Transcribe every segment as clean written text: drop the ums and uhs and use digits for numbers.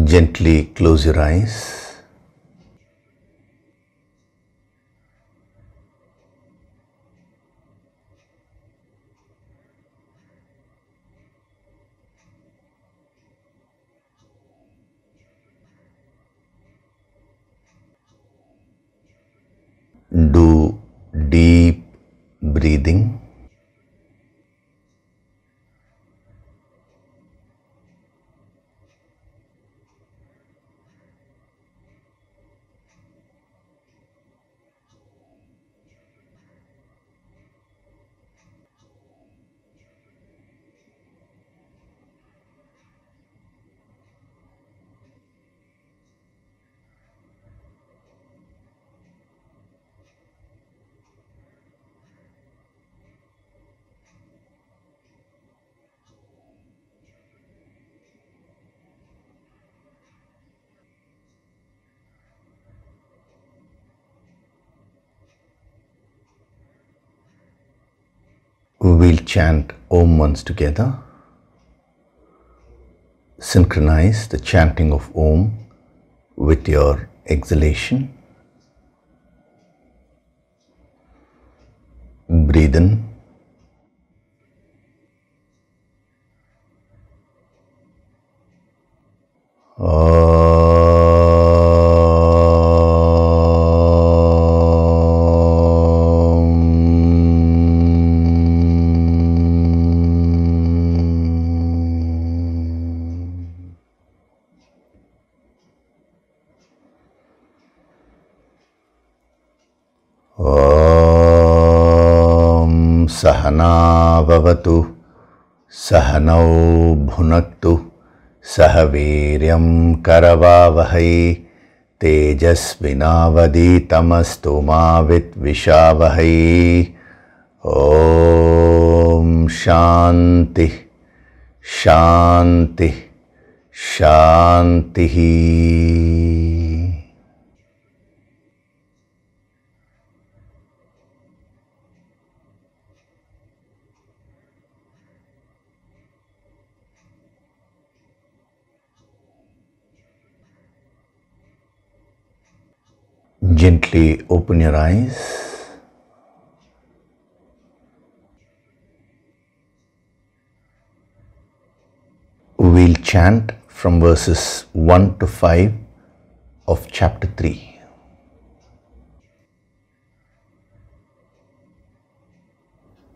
Gently close your eyes. Do deep breathing. We'll chant Om once together. Synchronize the chanting of Om with your exhalation. Breathe in. Sahana Bhavatu Sahanau Bhunaktu Sahaviryam Karavavahai Tejasvinavaditamastu ma Vitvishavahai. Om Shanti Shanti Shanti. Gently open your eyes. We'll chant from verses 1 to 5 of chapter 3.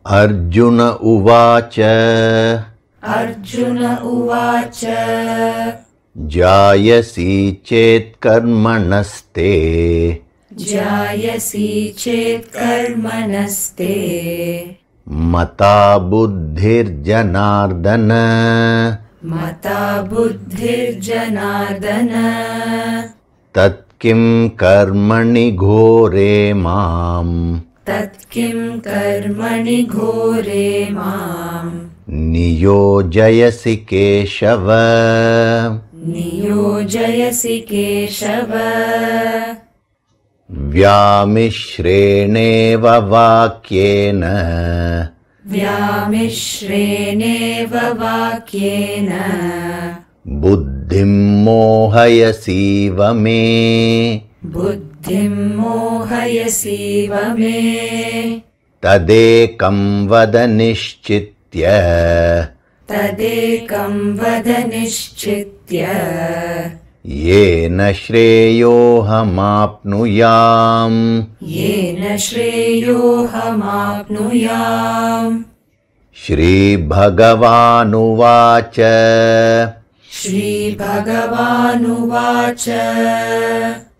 Arjuna Uvacha Arjuna Uvacha Jayasi Chet Karmanaste Jayasi Chet Karmanaste Mata Buddhir Janardana Mata Buddhir Janardana Tat Kim Karmani Ghore Mam Tat Kim Karmani Ghore Mam Niyojayasi Keshava Niyojayasi Keshava Vyamishreneva Vakyena Vyamishreneva Vakyena Buddhim Mohayasiva me Buddhim Mohayasiva me Tadekam Vada Nishchitya Tadekam Vada Nishchitya Yena Shreyohamapnuyam Yena Shreyohamapnuyam Shri Bhagavanuvacha Shri Bhagavanuvacha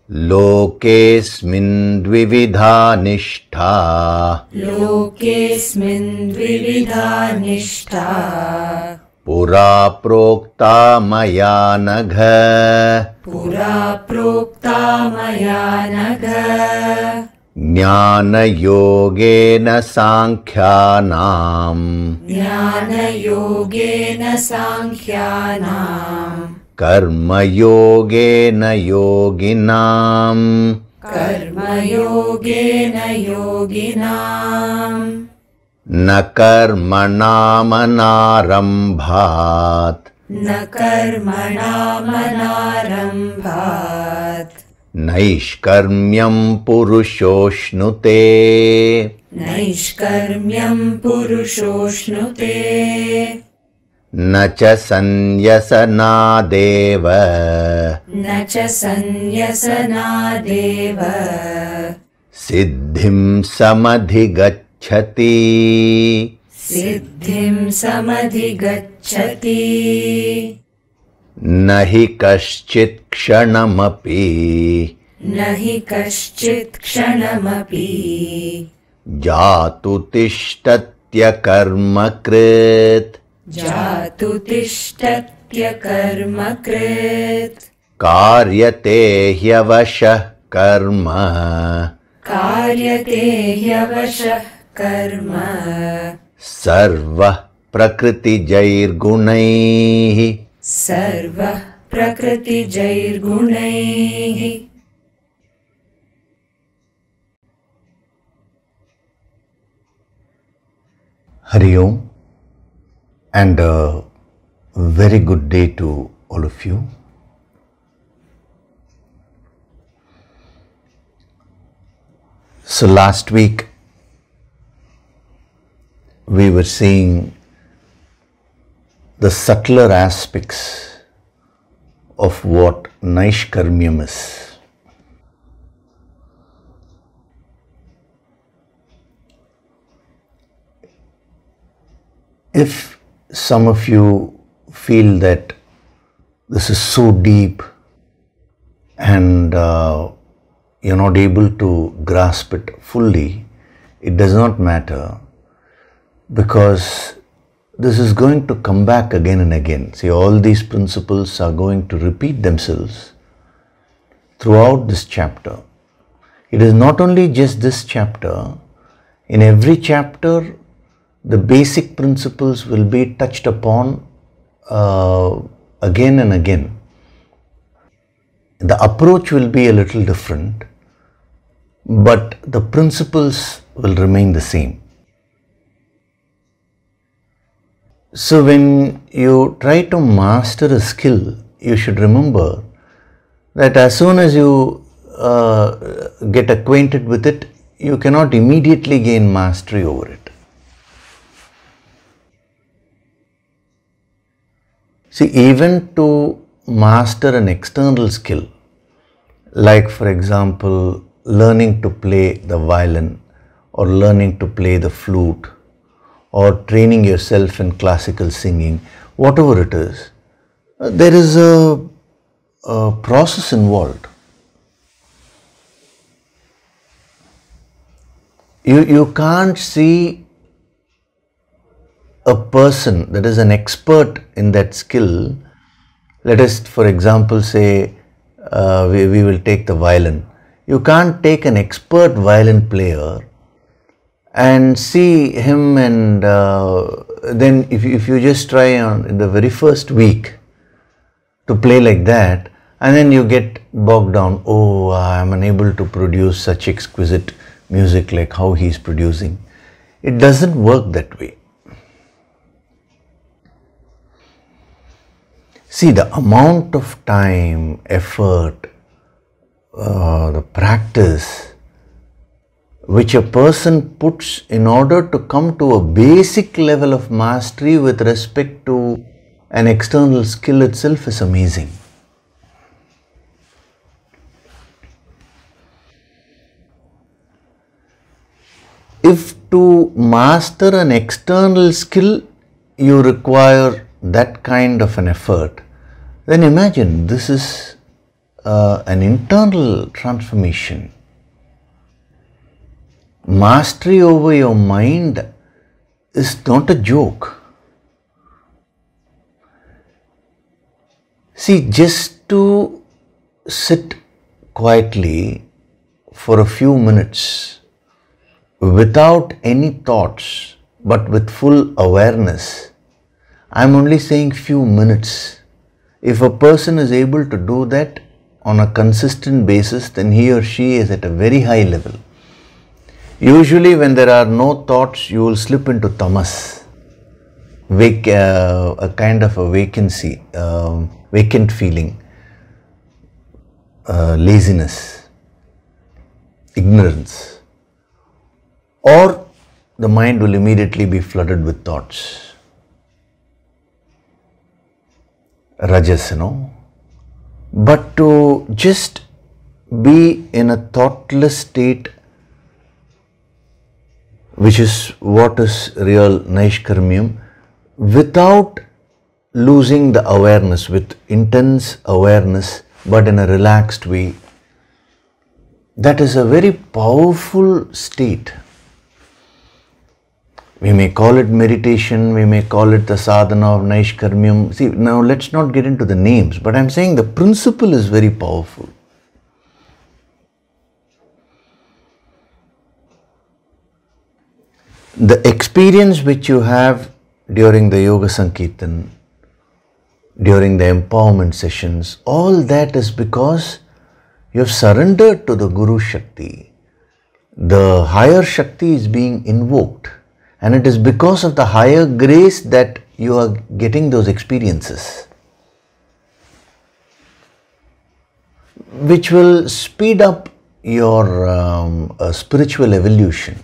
Lokesmin dvividha nishtha Lokesmin dvividha nishtha Pura prokta maya nagha Pura prokta maya nagha Jnana yogena sankhyanam Jnana yogena sankhyanam Karma yogena yoginam Karma yogena yoginam Na karmanam anarambhat न कर्मणामनारम्भात् नैष्कर्म्यं पुरुषोऽश्नुते नैष्कर्म्यं पुरुषोऽश्नुते न च संन्यसनादेव न च संन्यसनादेव सिद्धिं समधिगच्छति सिद्धिं समधिगच्छति न हि कश्चित् क्षणमपि न हि कश्चित् क्षणमपि जातु तिष्ठत्यकर्मकृत् जातु तिष्ठत्यकर्मकृत् कार्यते ह्यवशः कर्म कार्यते ह्यवशः कर्म सर्वः प्रकृतिजैर्गुणैः सर्वः प्रकृतिजैर्गुणैः Hari Om, and a very good day to all of you. So last week we were seeing the subtler aspects of what Naishkarmyam is. If some of you feel that this is so deep and you're not able to grasp it fully, it does not matter, because this is going to come back again and again. See, all these principles are going to repeat themselves throughout this chapter. It is not only just this chapter. In every chapter, the basic principles will be touched upon again and again. The approach will be a little different, but the principles will remain the same. So when you try to master a skill, you should remember that as soon as you get acquainted with it, you cannot immediately gain mastery over it. See, even to master an external skill, like for example, learning to play the violin or learning to play the flute or training yourself in classical singing, whatever it is, there is a process involved. You can't see a person that is an expert in that skill. Let us, for example, say we will take the violin. You can't take an expert violin player and see him, and then if you just try in the very first week to play like that, and then you get bogged down, oh, I am unable to produce such exquisite music like how he is producing. It doesn't work that way. See, the amount of time, effort, the practice which a person puts in order to come to a basic level of mastery with respect to an external skill itself is amazing. If to master an external skill you require that kind of an effort, then imagine this is an internal transformation. Mastery over your mind is not a joke. See, just to sit quietly for a few minutes without any thoughts but with full awareness, I am only saying few minutes. If a person is able to do that on a consistent basis, then he or she is at a very high level. Usually when there are no thoughts, you will slip into tamas. a kind of a vacancy, vacant feeling, laziness, ignorance, or the mind will immediately be flooded with thoughts. Rajas, But to just be in a thoughtless state, which is what is real Naishkarmyam, without losing the awareness, with intense awareness, but in a relaxed way, that is a very powerful state. We may call it meditation, we may call it the sadhana of Naishkarmyam. See, now let's not get into the names, but I'm saying the principle is very powerful. The experience which you have during the Yoga Sankirtan, during the empowerment sessions, all that is because you have surrendered to the Guru Shakti. The higher Shakti is being invoked, and it is because of the higher grace that you are getting those experiences, which will speed up your spiritual evolution.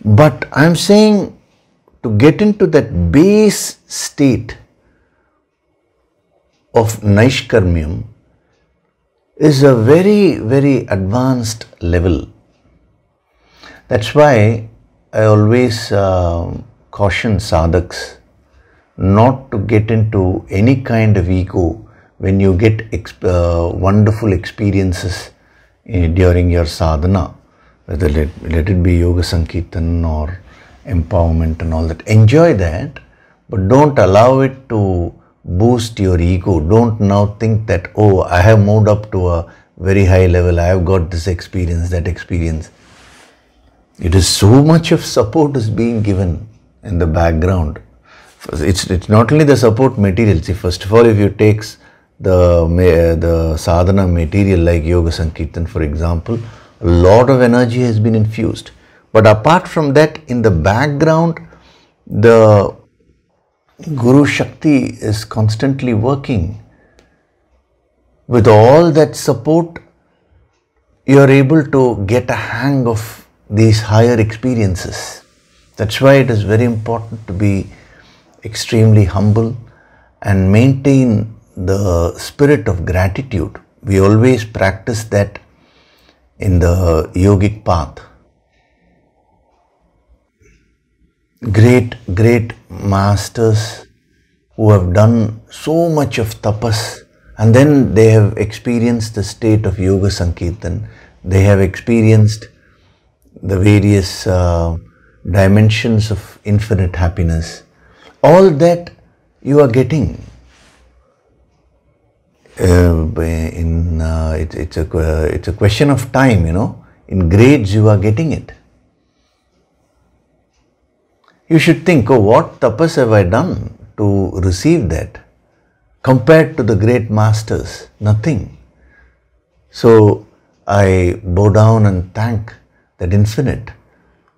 But I'm saying to get into that base state of Naishkarmyam is a very, very advanced level. That's why I always caution sadhaks not to get into any kind of ego when you get wonderful experiences during your sadhana. Whether let it be Yoga Sankirtan or empowerment and all that. Enjoy that, but don't allow it to boost your ego. Don't now think that, oh, I have moved up to a very high level, I have got this experience, that experience. It is so much of support is being given in the background. It's not only the support material. See, first of all, if you take the sadhana material like Yoga Sankirtan, for example, a lot of energy has been infused. But apart from that, in the background, the Guru Shakti is constantly working. With all that support, you are able to get a hang of these higher experiences. That's why it is very important to be extremely humble and maintain the spirit of gratitude. We always practice that in the yogic path. Great masters who have done so much of tapas, and then they have experienced the state of Yoga Sankirtan. They have experienced the various dimensions of infinite happiness. All that you are getting. It's a question of time, In grades you are getting it. You should think, oh, what tapas have I done to receive that? Compared to the great masters, nothing. So I bow down and thank that infinite.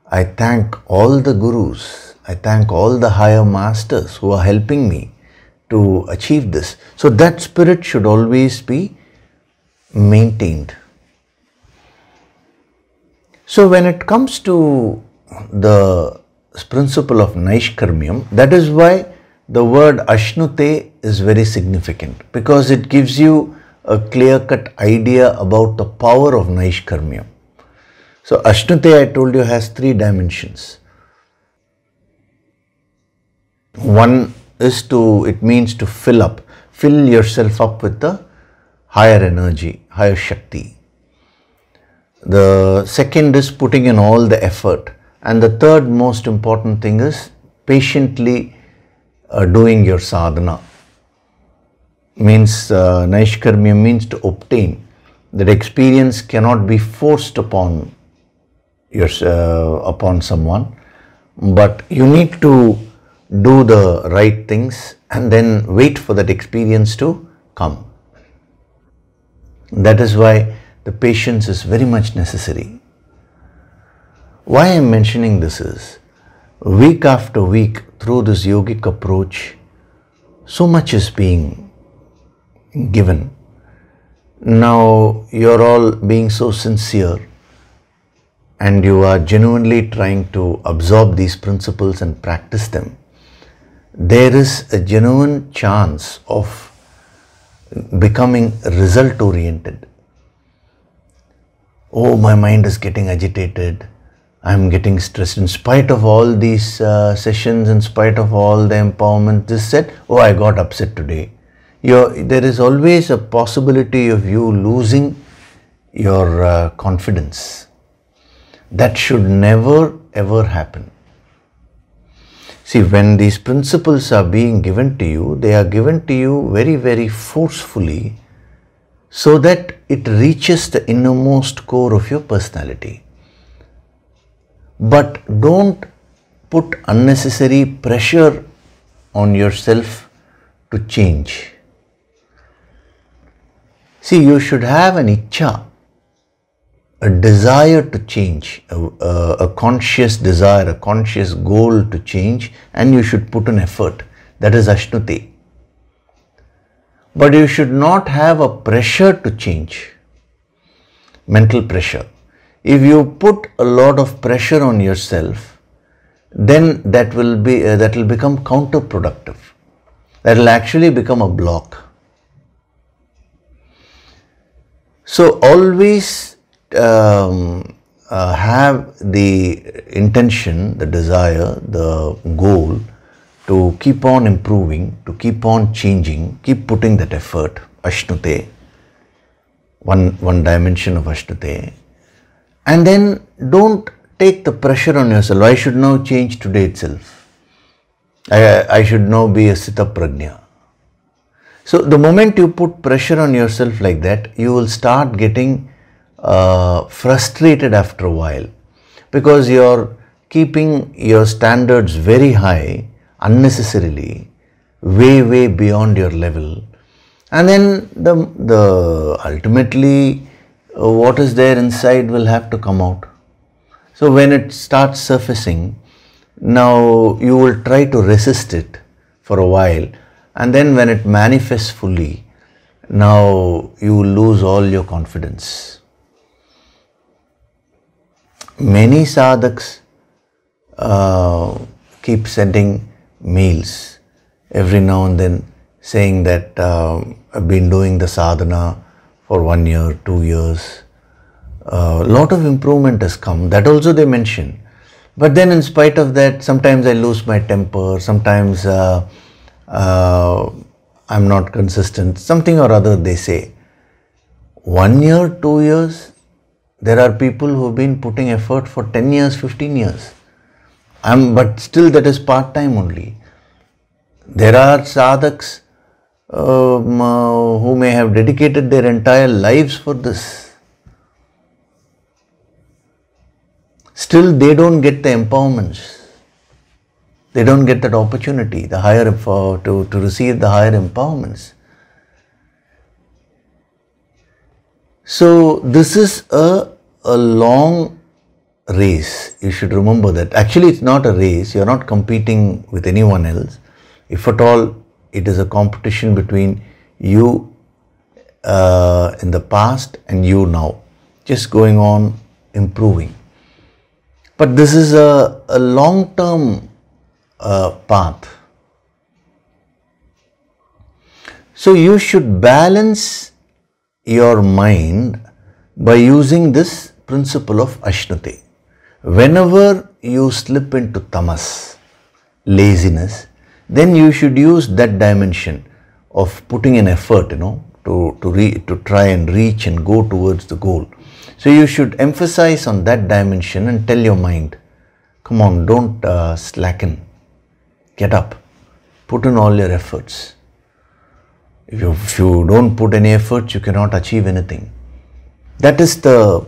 I thank all the gurus. I thank all the higher masters who are helping me to achieve this. So that spirit should always be maintained. So when it comes to the principle of Naishkarmyam, that is why the word Ashnute is very significant, because it gives you a clear-cut idea about the power of Naishkarmyam. So Ashnute, I told you, has 3 dimensions. One is it means to fill yourself up with the higher energy, higher Shakti. The second is putting in all the effort. And the third most important thing is patiently doing your sadhana. Naishkarmyam means to obtain. That experience cannot be forced upon someone, but you need to do the right things and then wait for that experience to come. That is why the patience is very much necessary. Why I am mentioning this is, week after week through this yogic approach, so much is being given. Now you're all being so sincere and you are genuinely trying to absorb these principles and practice them. There is a genuine chance of becoming result oriented. Oh, my mind is getting agitated. I'm getting stressed. In spite of all these sessions, in spite of all the empowerment, this said, oh, I got upset today. There is always a possibility of you losing your confidence. That should never ever happen. See, when these principles are being given to you, they are given to you very, very forcefully so that it reaches the innermost core of your personality. But don't put unnecessary pressure on yourself to change. See, you should have an ichcha, a desire to change, a conscious desire, a conscious goal to change, and you should put an effort. That is Ashnuti. But you should not have a pressure to change, mental pressure. If you put a lot of pressure on yourself, then that will become counterproductive. That will actually become a block. So always have the intention, the desire, the goal to keep on improving, to keep on changing, keep putting that effort, Ashnute, one dimension of Ashnute. And then don't take the pressure on yourself. I should now change today itself. I should now be a Sita Prajna. So the moment you put pressure on yourself like that, you will start getting frustrated after a while, because you're keeping your standards very high unnecessarily, way beyond your level, and then the ultimately what is there inside will have to come out. So when it starts surfacing, now you will try to resist it for a while, and then when it manifests fully, now you will lose all your confidence. Many sadhaks keep sending mails every now and then saying that I've been doing the sadhana for 1 year, 2 years. A lot of improvement has come. That also they mention. But then in spite of that, sometimes I lose my temper, sometimes I'm not consistent, something or other they say. 1 year, 2 years, there are people who have been putting effort for 10 years, 15 years. But still that is part-time only. There are sadhaks who may have dedicated their entire lives for this. Still they don't get the empowerments. They don't get that opportunity, the higher to receive the higher empowerments. So this is a long race. You should remember that. Actually, it's not a race. You're not competing with anyone else. If at all, it is a competition between you in the past and you now. Just going on improving. But this is a long-term path. So you should balance your mind by using this principle of Ashnute. Whenever you slip into tamas, laziness, then you should use that dimension of putting an effort, to try and reach and go towards the goal. So you should emphasize on that dimension and tell your mind, come on, don't slacken. Get up. Put in all your efforts. If you don't put any efforts, you cannot achieve anything. That is the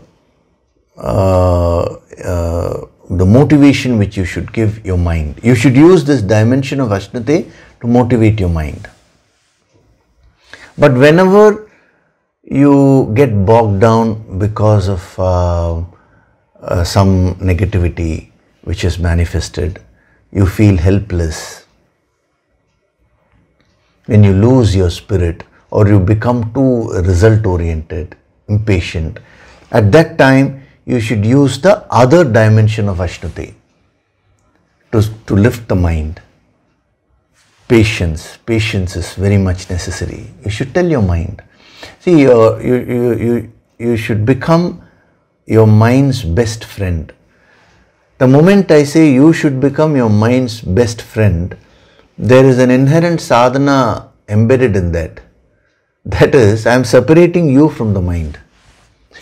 motivation which you should give your mind. You should use this dimension of Ashnute to motivate your mind. But whenever you get bogged down because of some negativity which is manifested, you feel helpless, when you lose your spirit or you become too result oriented, impatient, at that time you should use the other dimension of Ashnute to lift the mind. Patience is very much necessary. You should tell your mind. See, you should become your mind's best friend. The moment I say you should become your mind's best friend, there is an inherent sadhana embedded in that. That is, I am separating you from the mind.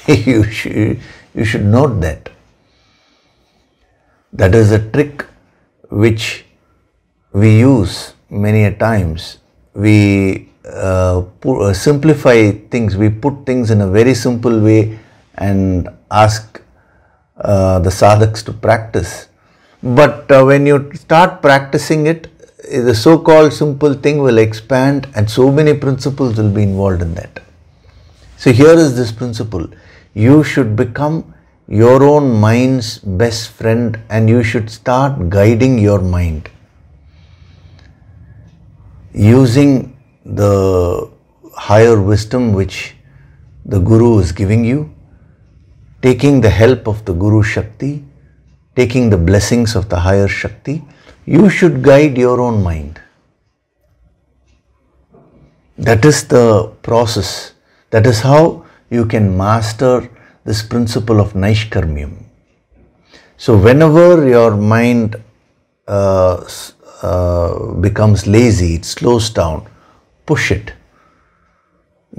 You should note that. That is a trick which we use many a times. We simplify things, we put things in a very simple way and ask the sadhaks to practice. But when you start practicing it, the so-called simple thing will expand and so many principles will be involved in that. So here is this principle. You should become your own mind's best friend and you should start guiding your mind. Using the higher wisdom which the Guru is giving you, taking the help of the Guru Shakti, taking the blessings of the higher Shakti, you should guide your own mind. That is the process. That is how you can master this principle of Naishkarmyam. So whenever your mind becomes lazy, it slows down, push it.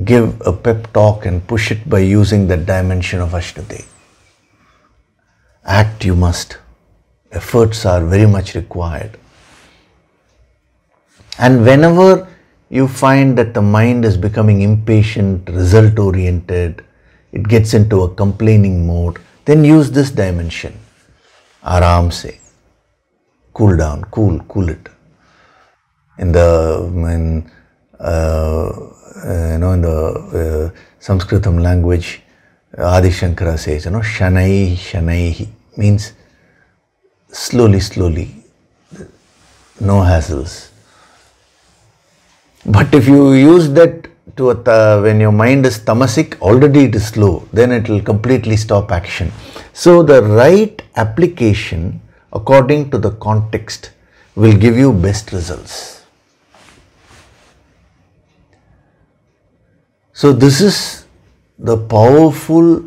Give a pep talk and push it by using that dimension of Ashnute. Act you must. Efforts are very much required. And whenever you find that the mind is becoming impatient, result oriented, it gets into a complaining mode, then use this dimension. Aram se. Cool down, cool it. In the Sanskritam language, Adi Shankara says, Shanai means slowly, no hassles. But if you use that when your mind is tamasic, already it is slow, then it will completely stop action. So the right application according to the context will give you best results. So this is the powerful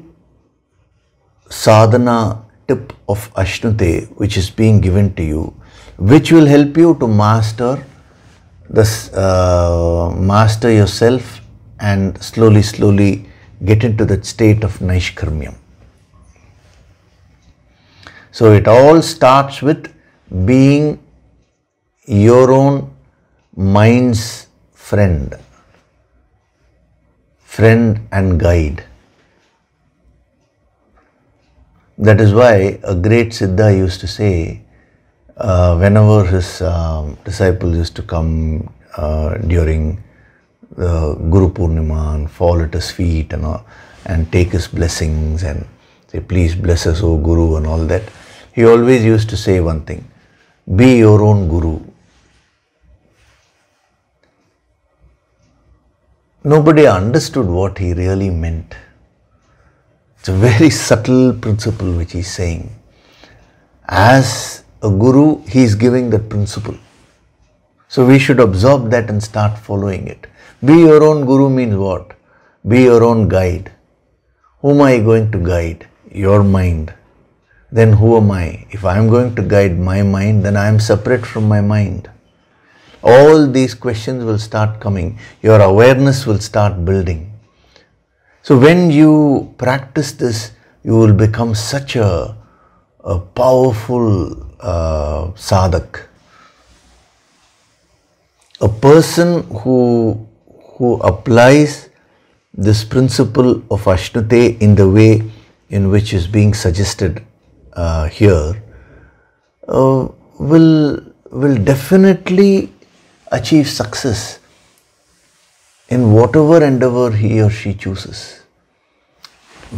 sadhana tip of Ashnute which is being given to you, which will help you to master yourself and slowly get into that state of Naishkarmyam. So it all starts with being your own mind's friend and guide. That is why a great Siddha used to say, whenever his disciples used to come during the Guru Purnima and fall at his feet and take his blessings and say, please bless us, O Guru, and all that, he always used to say one thing: be your own Guru. Nobody understood what he really meant. It's a very subtle principle which he is saying. As a Guru, he is giving that principle. So we should absorb that and start following it. Be your own Guru means what? Be your own guide. Whom are you going to guide? Your mind. Then who am I? If I am going to guide my mind, then I am separate from my mind. All these questions will start coming. Your awareness will start building. So when you practice this, you will become such a powerful sadhak. A person who applies this principle of Ashnute in the way in which is being suggested here will definitely achieve success in whatever endeavor he or she chooses.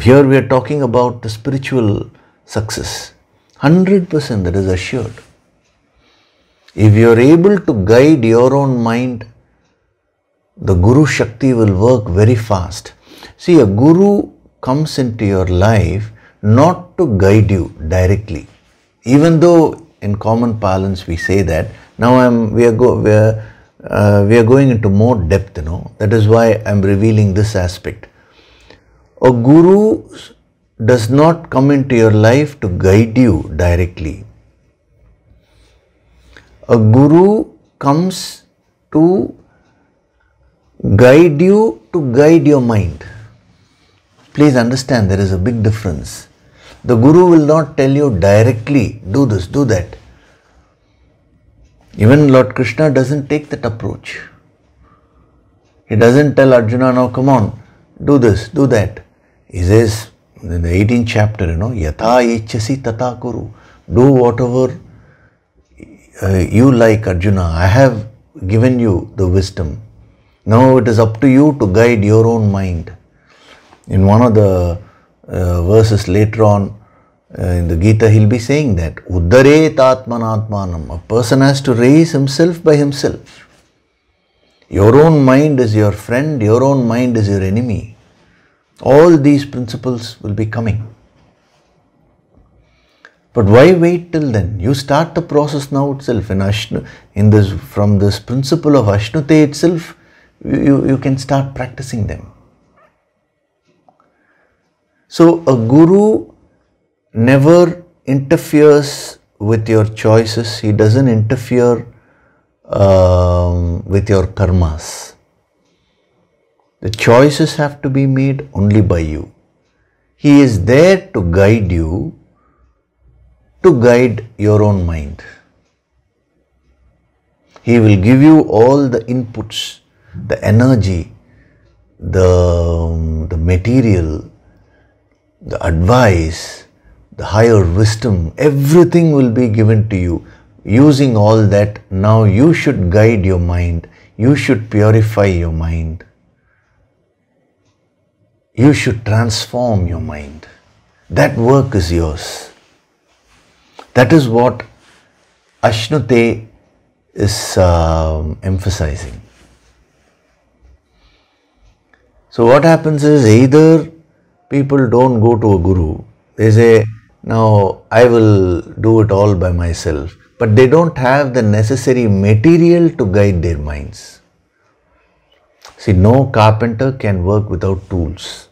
Here we are talking about the spiritual success. 100% that is assured. If you are able to guide your own mind, the Guru Shakti will work very fast. See, a Guru comes into your life not to guide you directly. Even though in common parlance we say that, now we are going into more depth, That is why I am revealing this aspect. A Guru does not come into your life to guide you directly. A Guru comes to guide you to guide your mind. Please understand, there is a big difference. The Guru will not tell you directly, do this, do that. Even Lord Krishna doesn't take that approach. He doesn't tell Arjuna, now come on, do this, do that. He says in the 18th chapter, Yatha ichchasi tata kuru. Do whatever you like, Arjuna. I have given you the wisdom. Now it is up to you to guide your own mind. In one of the verses later on in the Gita, he'll be saying that Uddaret Atmanatmanam. A person has to raise himself by himself. Your own mind is your friend, your own mind is your enemy. All these principles will be coming. But why wait till then? You start the process now itself. From this principle of Ashnute itself, you can start practicing them. So a Guru never interferes with your choices. He doesn't interfere with your karmas. The choices have to be made only by you. He is there to guide you, to guide your own mind. He will give you all the inputs, the energy, the material, the advice, the higher wisdom, everything will be given to you. Using all that, now you should guide your mind. You should purify your mind. You should transform your mind. That work is yours. That is what Ashnute is emphasizing. So what happens is, either people don't go to a Guru. They say, now I will do it all by myself. But they don't have the necessary material to guide their minds. See, no carpenter can work without tools.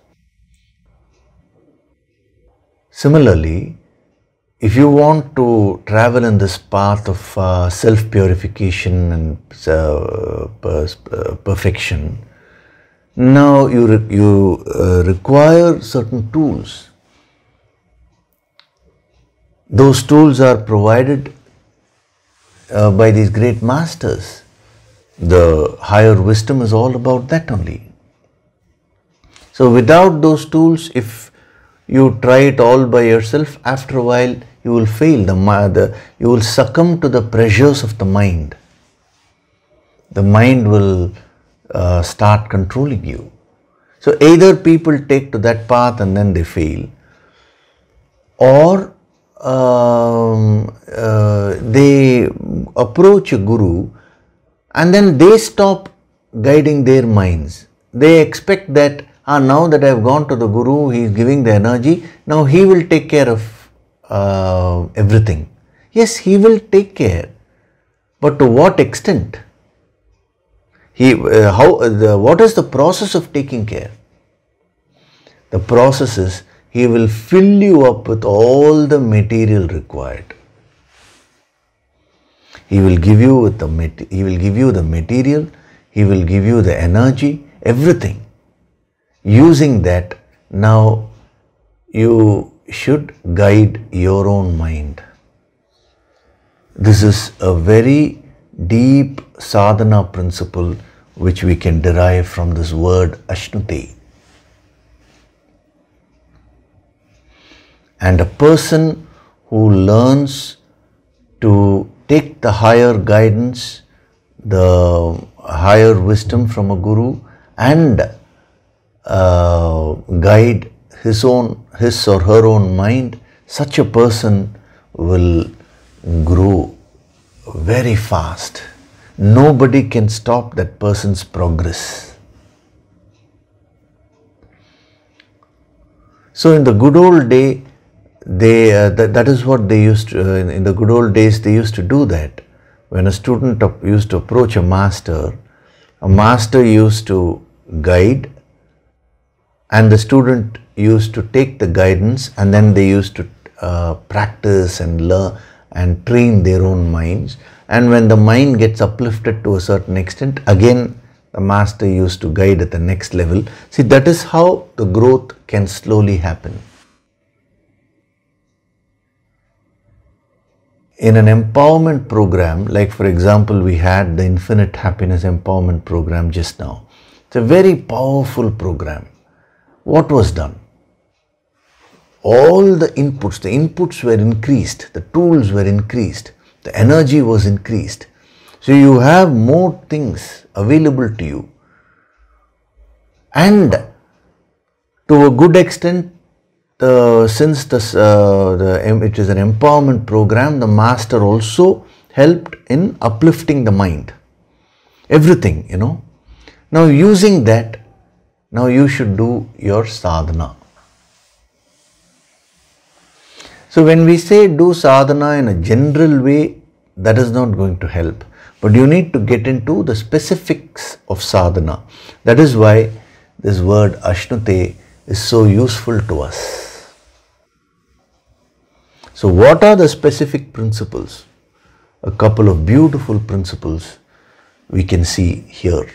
Similarly, if you want to travel in this path of self-purification and perfection, now you require certain tools. Those tools are provided by these great masters. The higher wisdom is all about that only. So without those tools, if you try it all by yourself, after a while you will fail. You will succumb to the pressures of the mind. The mind will start controlling you. So either people take to that path and then they fail, or they approach a Guru and then they stop guiding their minds. They expect that, now that I have gone to the Guru, he is giving the energy, now he will take care of everything. Yes, he will take care, but to what extent? What is the process of taking care? The process is, he will fill you up with all the material required. He will give you the material, he will give you the energy, everything. Using that, now you should guide your own mind. This is a very deep sadhana principle which we can derive from this word Ashnute. And a person who learns to take the higher guidance, the higher wisdom from a Guru, and guide his or her own mind, such a person will grow very fast. Nobody can stop that person's progress. So in the good old day, that is what they used to, in the good old days they used to do that. When a student used to approach a master used to guide, and the student used to take the guidance, and then they used to practice and learn and train their own minds. And when the mind gets uplifted to a certain extent, again the master used to guide at the next level. See, that is how the growth can slowly happen. In an empowerment program, like for example, we had the Infinite Happiness Empowerment Program just now. It's a very powerful program. What was done? All the inputs were increased, the tools were increased, the energy was increased. So you have more things available to you. And to a good extent, since it is an empowerment program, the master also helped in uplifting the mind. Everything, Now using that, now you should do your sadhana. So when we say do sadhana in a general way, that is not going to help. But you need to get into the specifics of sadhana. That is why this word Ashnute is so useful to us. So what are the specific principles? A couple of beautiful principles we can see here.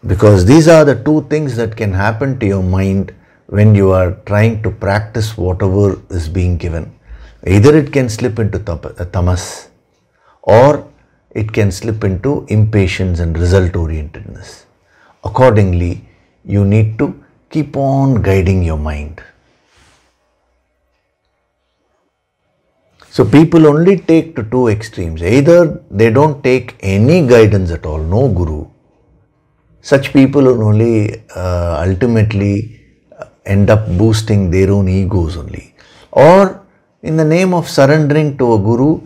Because these are the two things that can happen to your mind when you are trying to practice whatever is being given. Either it can slip into tamas, or it can slip into impatience and result-orientedness. Accordingly, you need to keep on guiding your mind. So people only take to two extremes. Either they don't take any guidance at all, no guru. Such people will only ultimately end up boosting their own egos only. Or in the name of surrendering to a guru,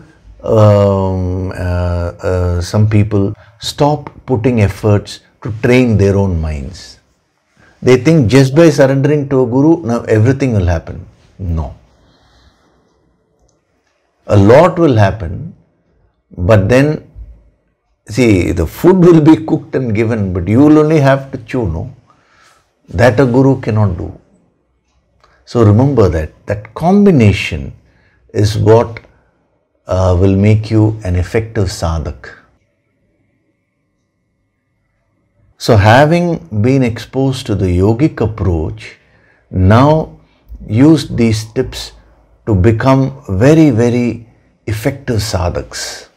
some people stop putting efforts to train their own minds. They think just by surrendering to a guru, now everything will happen. No. A lot will happen, but then, see, the food will be cooked and given, but you will only have to chew, no? That a guru cannot do. So remember that combination is what will make you an effective sadhak. So having been exposed to the yogic approach, now use these tips to become very, very effective sadhaks.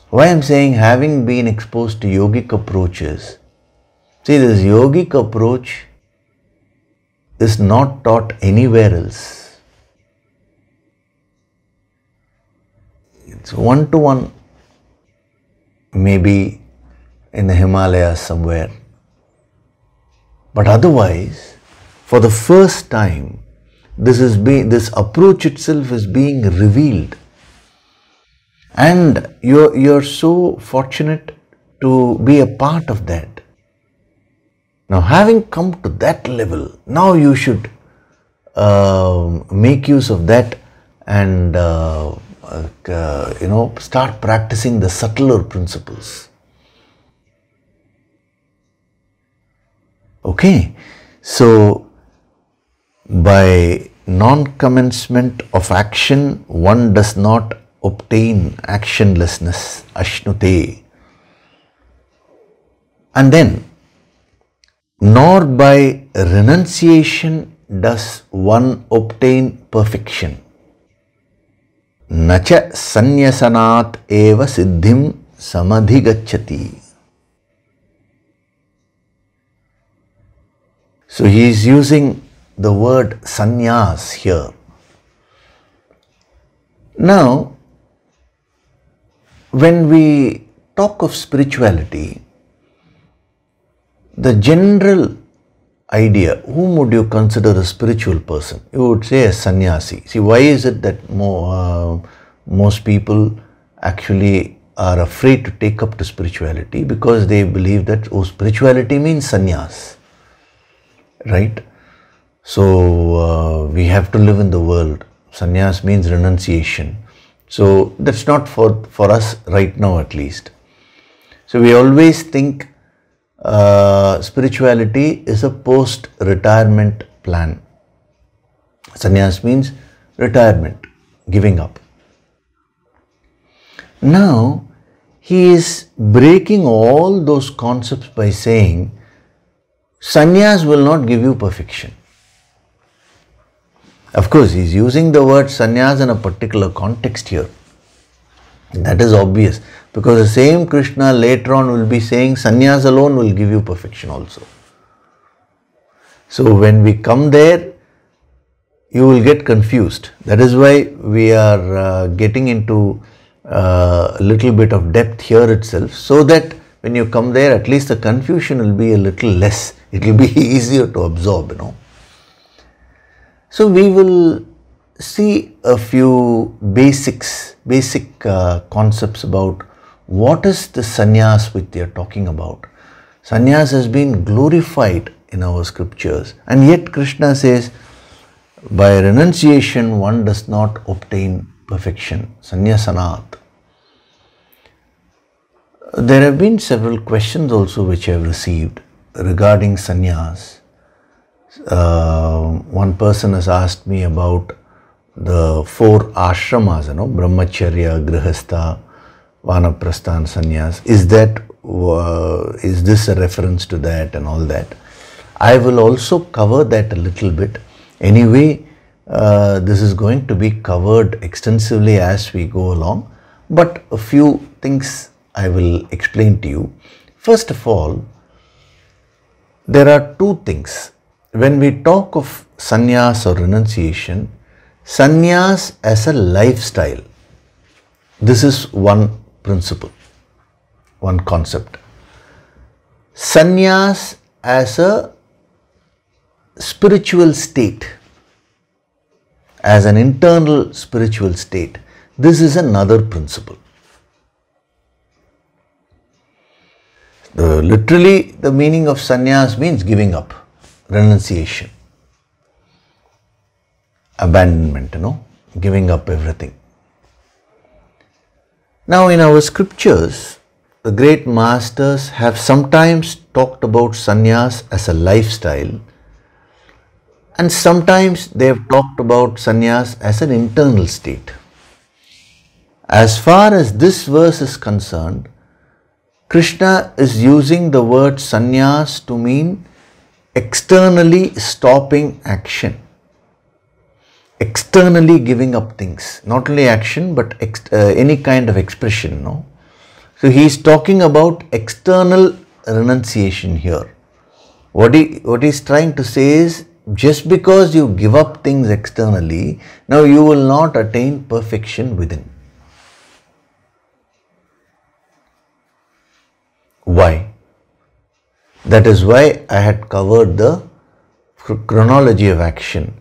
Why I am saying having been exposed to yogic approaches, see, this yogic approach is not taught anywhere else. It's one-to-one, maybe in the Himalayas somewhere. But otherwise, for the first time, this approach itself is being revealed. And you're so fortunate to be a part of that. Now, having come to that level, now you should make use of that and start practicing the subtler principles. Okay, so by non-commencement of action, one does not obtain actionlessness, ashnute. And then, nor by renunciation does one obtain perfection. Nacha sanyasanat eva siddhim samadhigacchati. So he is using the word sannyas here. Now, when we talk of spirituality, the general idea, whom would you consider a spiritual person? You would say a sannyasi. See, why is it that most people actually are afraid to take up to spirituality because they believe that, oh, spirituality means sannyas, right? So we have to live in the world. Sannyas means renunciation. So that's not for us right now, at least. So we always think spirituality is a post-retirement plan. Sannyas means retirement, giving up. Now, he is breaking all those concepts by saying, sannyas will not give you perfection. Of course, he is using the word sannyas in a particular context here. That is obvious, because the same Krishna later on will be saying sannyas alone will give you perfection also. So when we come there, you will get confused. That is why we are getting into a little bit of depth here itself, so that when you come there, at least the confusion will be a little less. It will be easier to absorb, So we will see a few basic concepts about what is the sannyas which they are talking about. Sannyas has been glorified in our scriptures, and yet Krishna says, by renunciation one does not obtain perfection. Sannyasanat. There have been several questions also which I have received regarding sannyas. One person has asked me about the 4 ashramas, brahmacharya, grihastha, vanaprastha, sannyas. Is this a reference to that and all that? I will also cover that a little bit. Anyway, this is going to be covered extensively as we go along, but a few things I will explain to you. First of all, there are 2 things. When we talk of sannyas or renunciation, sannyas as a lifestyle, this is one principle, one concept. Sannyas as a spiritual state, as an internal spiritual state, this is another principle. Literally, the meaning of sannyas means giving up, renunciation, abandonment, giving up everything. Now, in our scriptures, the great masters have sometimes talked about sannyas as a lifestyle, and sometimes they have talked about sannyas as an internal state. As far as this verse is concerned, Krishna is using the word sannyas to mean externally stopping action, externally giving up things, not only action but any kind of expression. So he is talking about external renunciation here. What he is trying to say is, just because you give up things externally, now you will not attain perfection within. Why? That is why I had covered the chronology of action.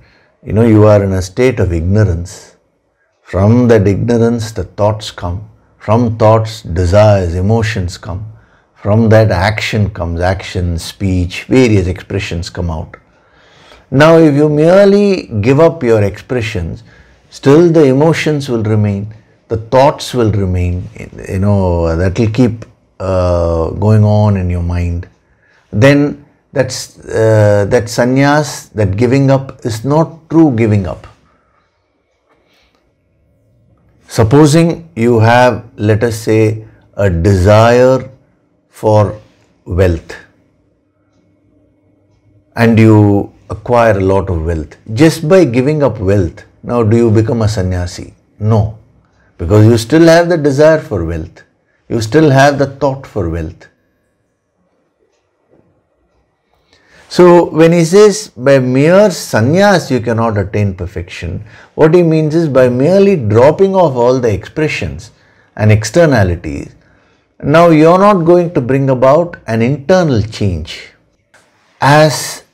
You are in a state of ignorance. From that ignorance, the thoughts come. From thoughts, desires, emotions come. From that, action comes. Action, speech, various expressions come out. Now, if you merely give up your expressions, still the emotions will remain. The thoughts will remain. That will keep going on in your mind. Then that sannyas, that giving up, is not true giving up. Supposing you have, let us say, a desire for wealth, and you acquire a lot of wealth. Just by giving up wealth, now do you become a sannyasi? No, because you still have the desire for wealth. You still have the thought for wealth. So when he says by mere sannyas you cannot attain perfection, what he means is by merely dropping off all the expressions and externalities, now you are not going to bring about an internal change. As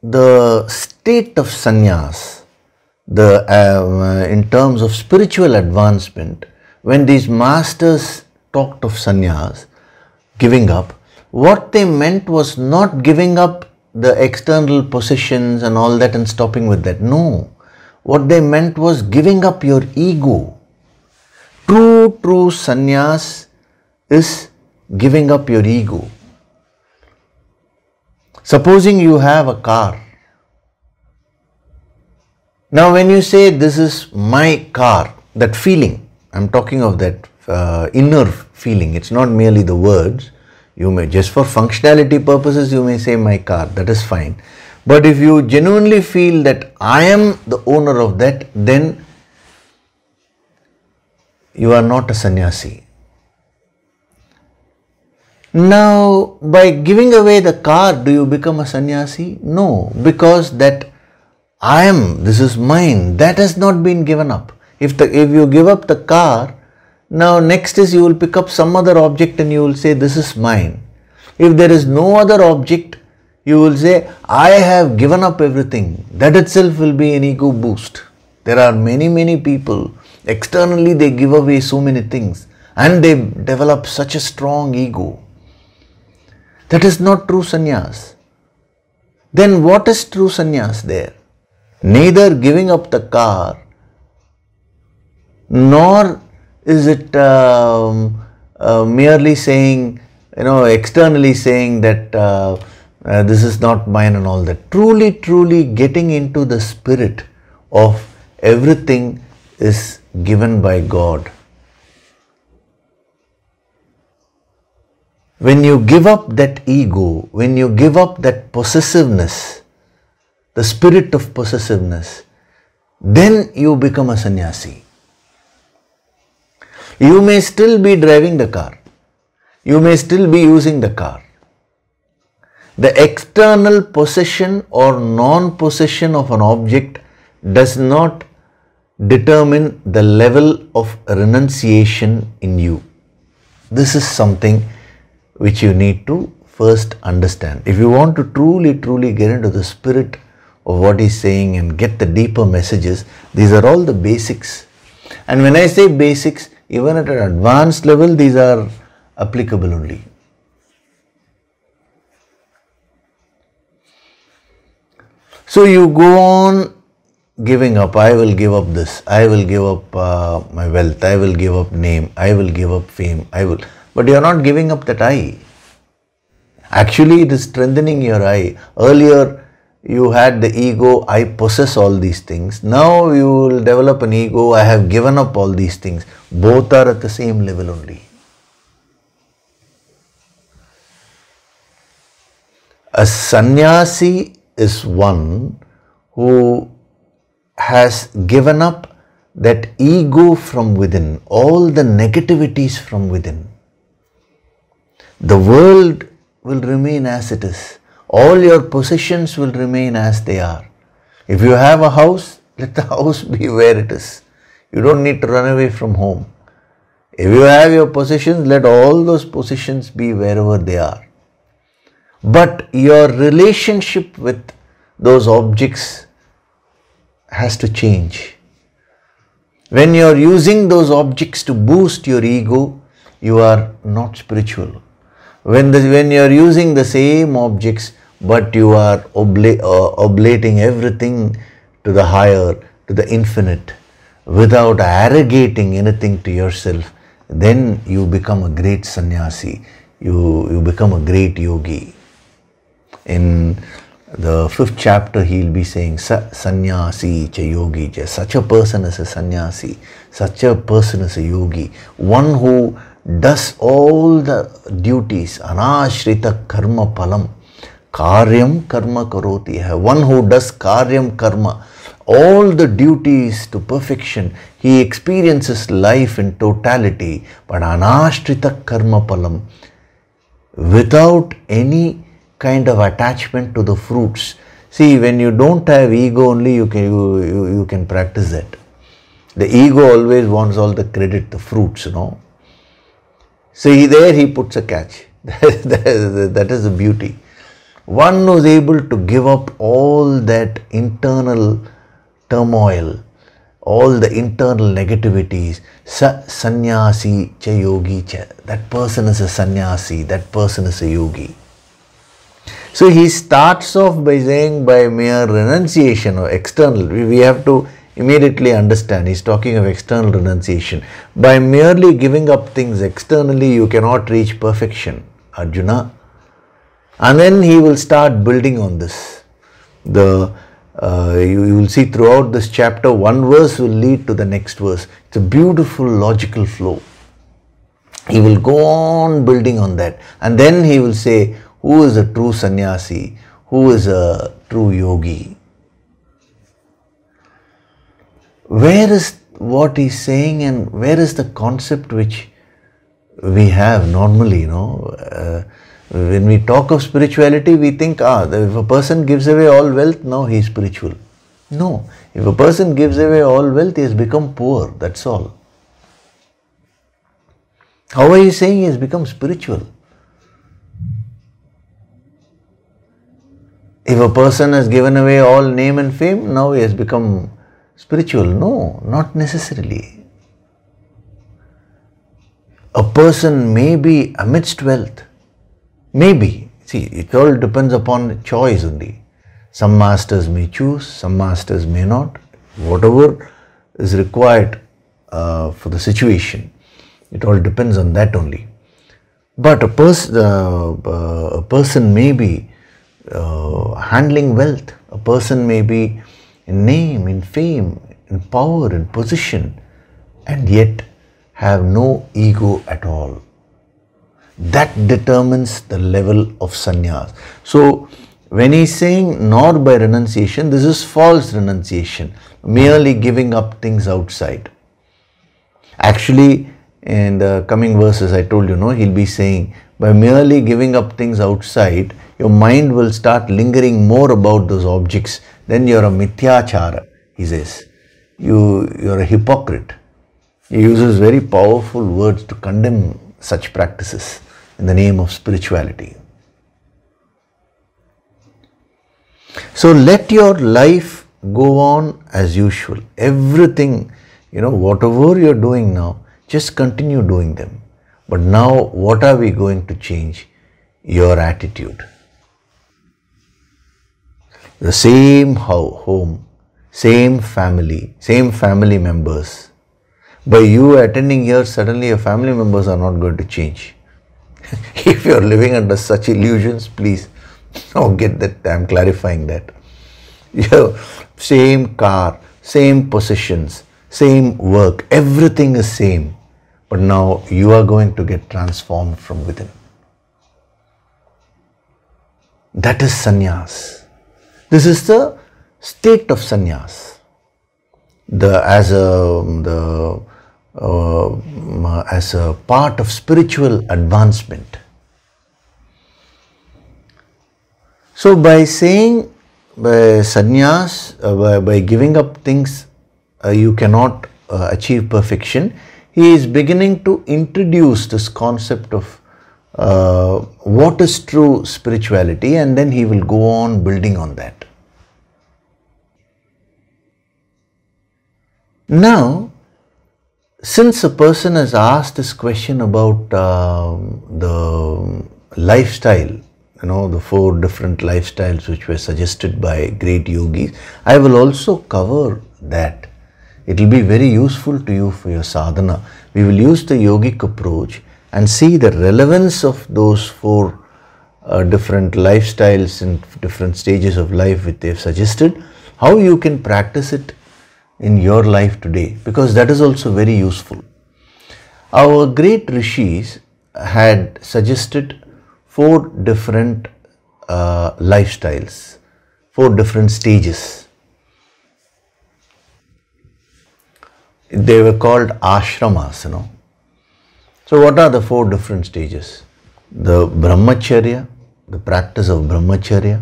the state of sannyas, in terms of spiritual advancement, when these masters talked of sannyas, giving up, what they meant was not giving up the external possessions and all that and stopping with that. No. What they meant was giving up your ego. True sannyas is giving up your ego. Supposing you have a car. Now when you say this is my car, that feeling, I'm talking of that inner feeling, it's not merely the words. You may, just for functionality purposes, you may say my car, that is fine. But if you genuinely feel that I am the owner of that, then you are not a sannyasi. Now, by giving away the car, do you become a sannyasi? No, because that I am, this is mine, that has not been given up. If you give up the car, now next is you will pick up some other object and you will say this is mine. If there is no other object, you will say I have given up everything. That itself will be an ego boost. There are many people, externally they give away so many things and they develop such a strong ego. That is not true sannyas. Then what is true sannyas there? Neither giving up the car, nor is it merely saying, externally saying that this is not mine and all that. Truly getting into the spirit of everything is given by God. When you give up that ego, when you give up that possessiveness, the spirit of possessiveness, then you become a sannyasi. You may still be driving the car. You may still be using the car. The external possession or non-possession of an object does not determine the level of renunciation in you. This is something which you need to first understand. If you want to truly get into the spirit of what he's saying and get the deeper messages, these are all the basics. And when I say basics, even at an advanced level, these are applicable only. So you go on giving up. I will give up this. I will give up my wealth. I will give up name. I will give up fame. But you are not giving up that I. Actually, it is strengthening your I. Earlier, you had the ego, I possess all these things. Now you will develop an ego, I have given up all these things. Both are at the same level only. A sannyasi is one who has given up that ego from within, all the negativities from within. The world will remain as it is. All your possessions will remain as they are. If you have a house, let the house be where it is. You don't need to run away from home. If you have your possessions, let all those possessions be wherever they are. But your relationship with those objects has to change. When you are using those objects to boost your ego, you are not spiritual. When you are using the same objects, but you are oblating everything to the higher, to the infinite, without arrogating anything to yourself, then you become a great sannyasi. You become a great yogi. In the 5th chapter, he will be saying, sannyasi cha yogi cha. Such a person is a sannyasi. Such a person is a yogi. One who does all the duties, anashrita karma palam. Karyam karma karoti hai. One who does karyam karma, all the duties to perfection. He experiences life in totality, but anashtrita karma palam, without any kind of attachment to the fruits. See, when you don't have ego only, you can practice that. The ego always wants all the credit, the fruits, So there he puts a catch. That is the beauty. One who is able to give up all that internal turmoil, all the internal negativities. Sannyasi cha yogi cha. That person is a sannyasi, that person is a yogi. So he starts off by saying by mere renunciation or external, we have to immediately understand, he's talking of external renunciation. By merely giving up things externally, you cannot reach perfection, Arjuna. And then he will start building on this. You will see throughout this chapter, one verse will lead to the next verse. It's a beautiful logical flow. He will go on building on that. And then he will say, who is a true sannyasi? Who is a true yogi? Where is what he's saying and where is the concept which we have normally, when we talk of spirituality, we think, if a person gives away all wealth, now he is spiritual. No, if a person gives away all wealth, he has become poor, that's all. How are you saying he has become spiritual? If a person has given away all name and fame, now he has become spiritual. No, not necessarily. A person may be amidst wealth. Maybe. See, it all depends upon choice only. Some masters may choose, some masters may not. Whatever is required for the situation, it all depends on that only. But a person may be handling wealth. A person may be in name, in fame, in power, in position, and yet have no ego at all. That determines the level of sannyas. So, when he's saying not by renunciation, this is false renunciation, merely giving up things outside. Actually, in the coming verses, I told you, he'll be saying, by merely giving up things outside, your mind will start lingering more about those objects. Then you're a mithyachara, he says. You're a hypocrite. He uses very powerful words to condemn such practices in the name of spirituality. So let your life go on as usual. Everything, whatever you're doing now, just continue doing them. But now, what are we going to change? Your attitude. The same home, same family members. By you attending here, suddenly your family members are not going to change. If you are living under such illusions, please get that. I am clarifying that. Same car, same possessions, same work, everything is same. But now you are going to get transformed from within. That is sannyas. This is the state of sannyas. As a part of spiritual advancement. So by saying by sannyas, by giving up things, you cannot achieve perfection, he is beginning to introduce this concept of what is true spirituality, and then he will go on building on that. Now, since a person has asked this question about the lifestyle, the 4 different lifestyles which were suggested by great yogis, I will also cover that. It will be very useful to you for your sadhana. We will use the yogic approach and see the relevance of those 4 different lifestyles in different stages of life which they have suggested, how you can practice it in your life today, because that is also very useful. Our great rishis had suggested 4 different lifestyles, 4 different stages. They were called ashramas, So what are the 4 different stages? The brahmacharya, the practice of brahmacharya,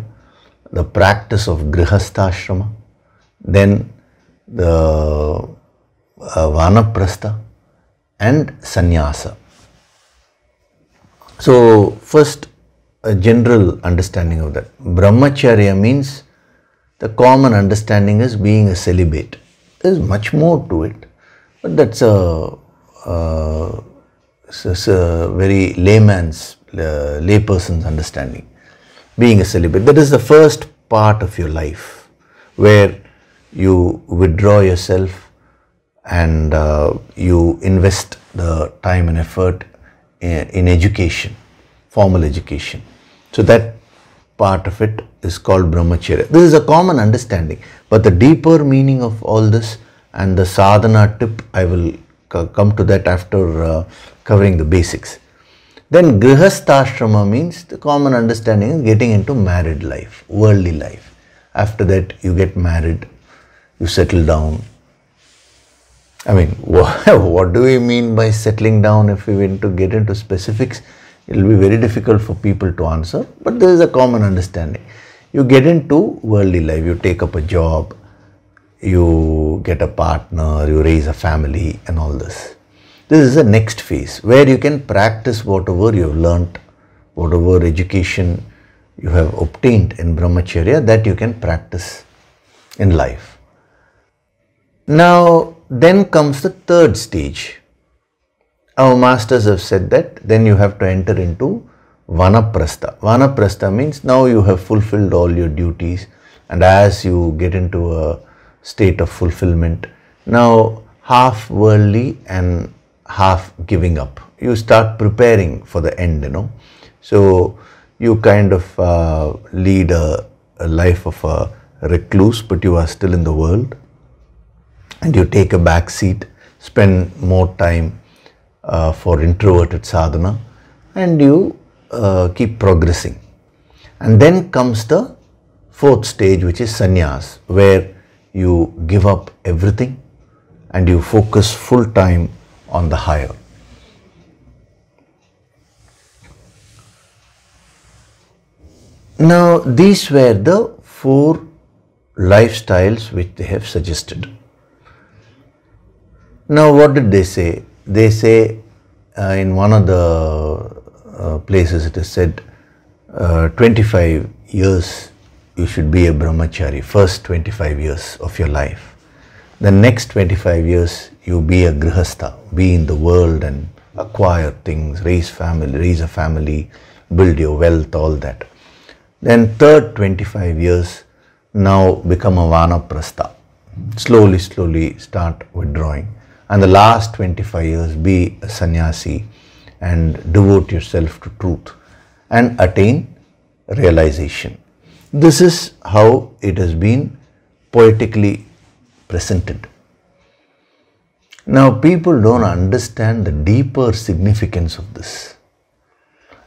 the practice of grihastha-ashrama, then the vanaprastha and sannyasa. So first, a general understanding of that. Brahmacharya means, the common understanding is being a celibate. There's much more to it, but that's a very layperson's understanding. Being a celibate, that is the first part of your life where you withdraw yourself and you invest the time and effort in education, formal education. So that part of it is called brahmacharya. This is a common understanding, but the deeper meaning of all this and the sadhana tip, I will come to that after covering the basics. Then grihastha means the common understanding is getting into married life, worldly life. After that you get married, you settle down. I mean, what do we mean by settling down? If we want to get into specifics, it will be very difficult for people to answer, but there is a common understanding. You get into worldly life, you take up a job, you get a partner, you raise a family and all this. This is the next phase where you can practice whatever you have learnt, whatever education you have obtained in brahmacharya, that you can practice in life. Now, then comes the third stage. Our masters have said that then you have to enter into vanaprastha. Vanaprastha means now you have fulfilled all your duties, and as you get into a state of fulfillment, now half worldly and half giving up. You start preparing for the end, So you kind of lead a life of a recluse, but you are still in the world. And you take a back seat, spend more time for introverted sadhana, and you keep progressing. And then comes the fourth stage, which is sannyas, where you give up everything and you focus full time on the higher. Now, these were the 4 lifestyles which they have suggested. Now, what did they say? They say in one of the places it is said 25 years you should be a brahmachari, first 25 years of your life. The next 25 years you be a grihastha, be in the world and acquire things, raise a family, build your wealth, all that. Then third 25 years, now become a vanaprastha. Slowly start withdrawing. And the last 25 years be a sannyasi and devote yourself to truth and attain realization. This is how it has been poetically presented. Now people don't understand the deeper significance of this.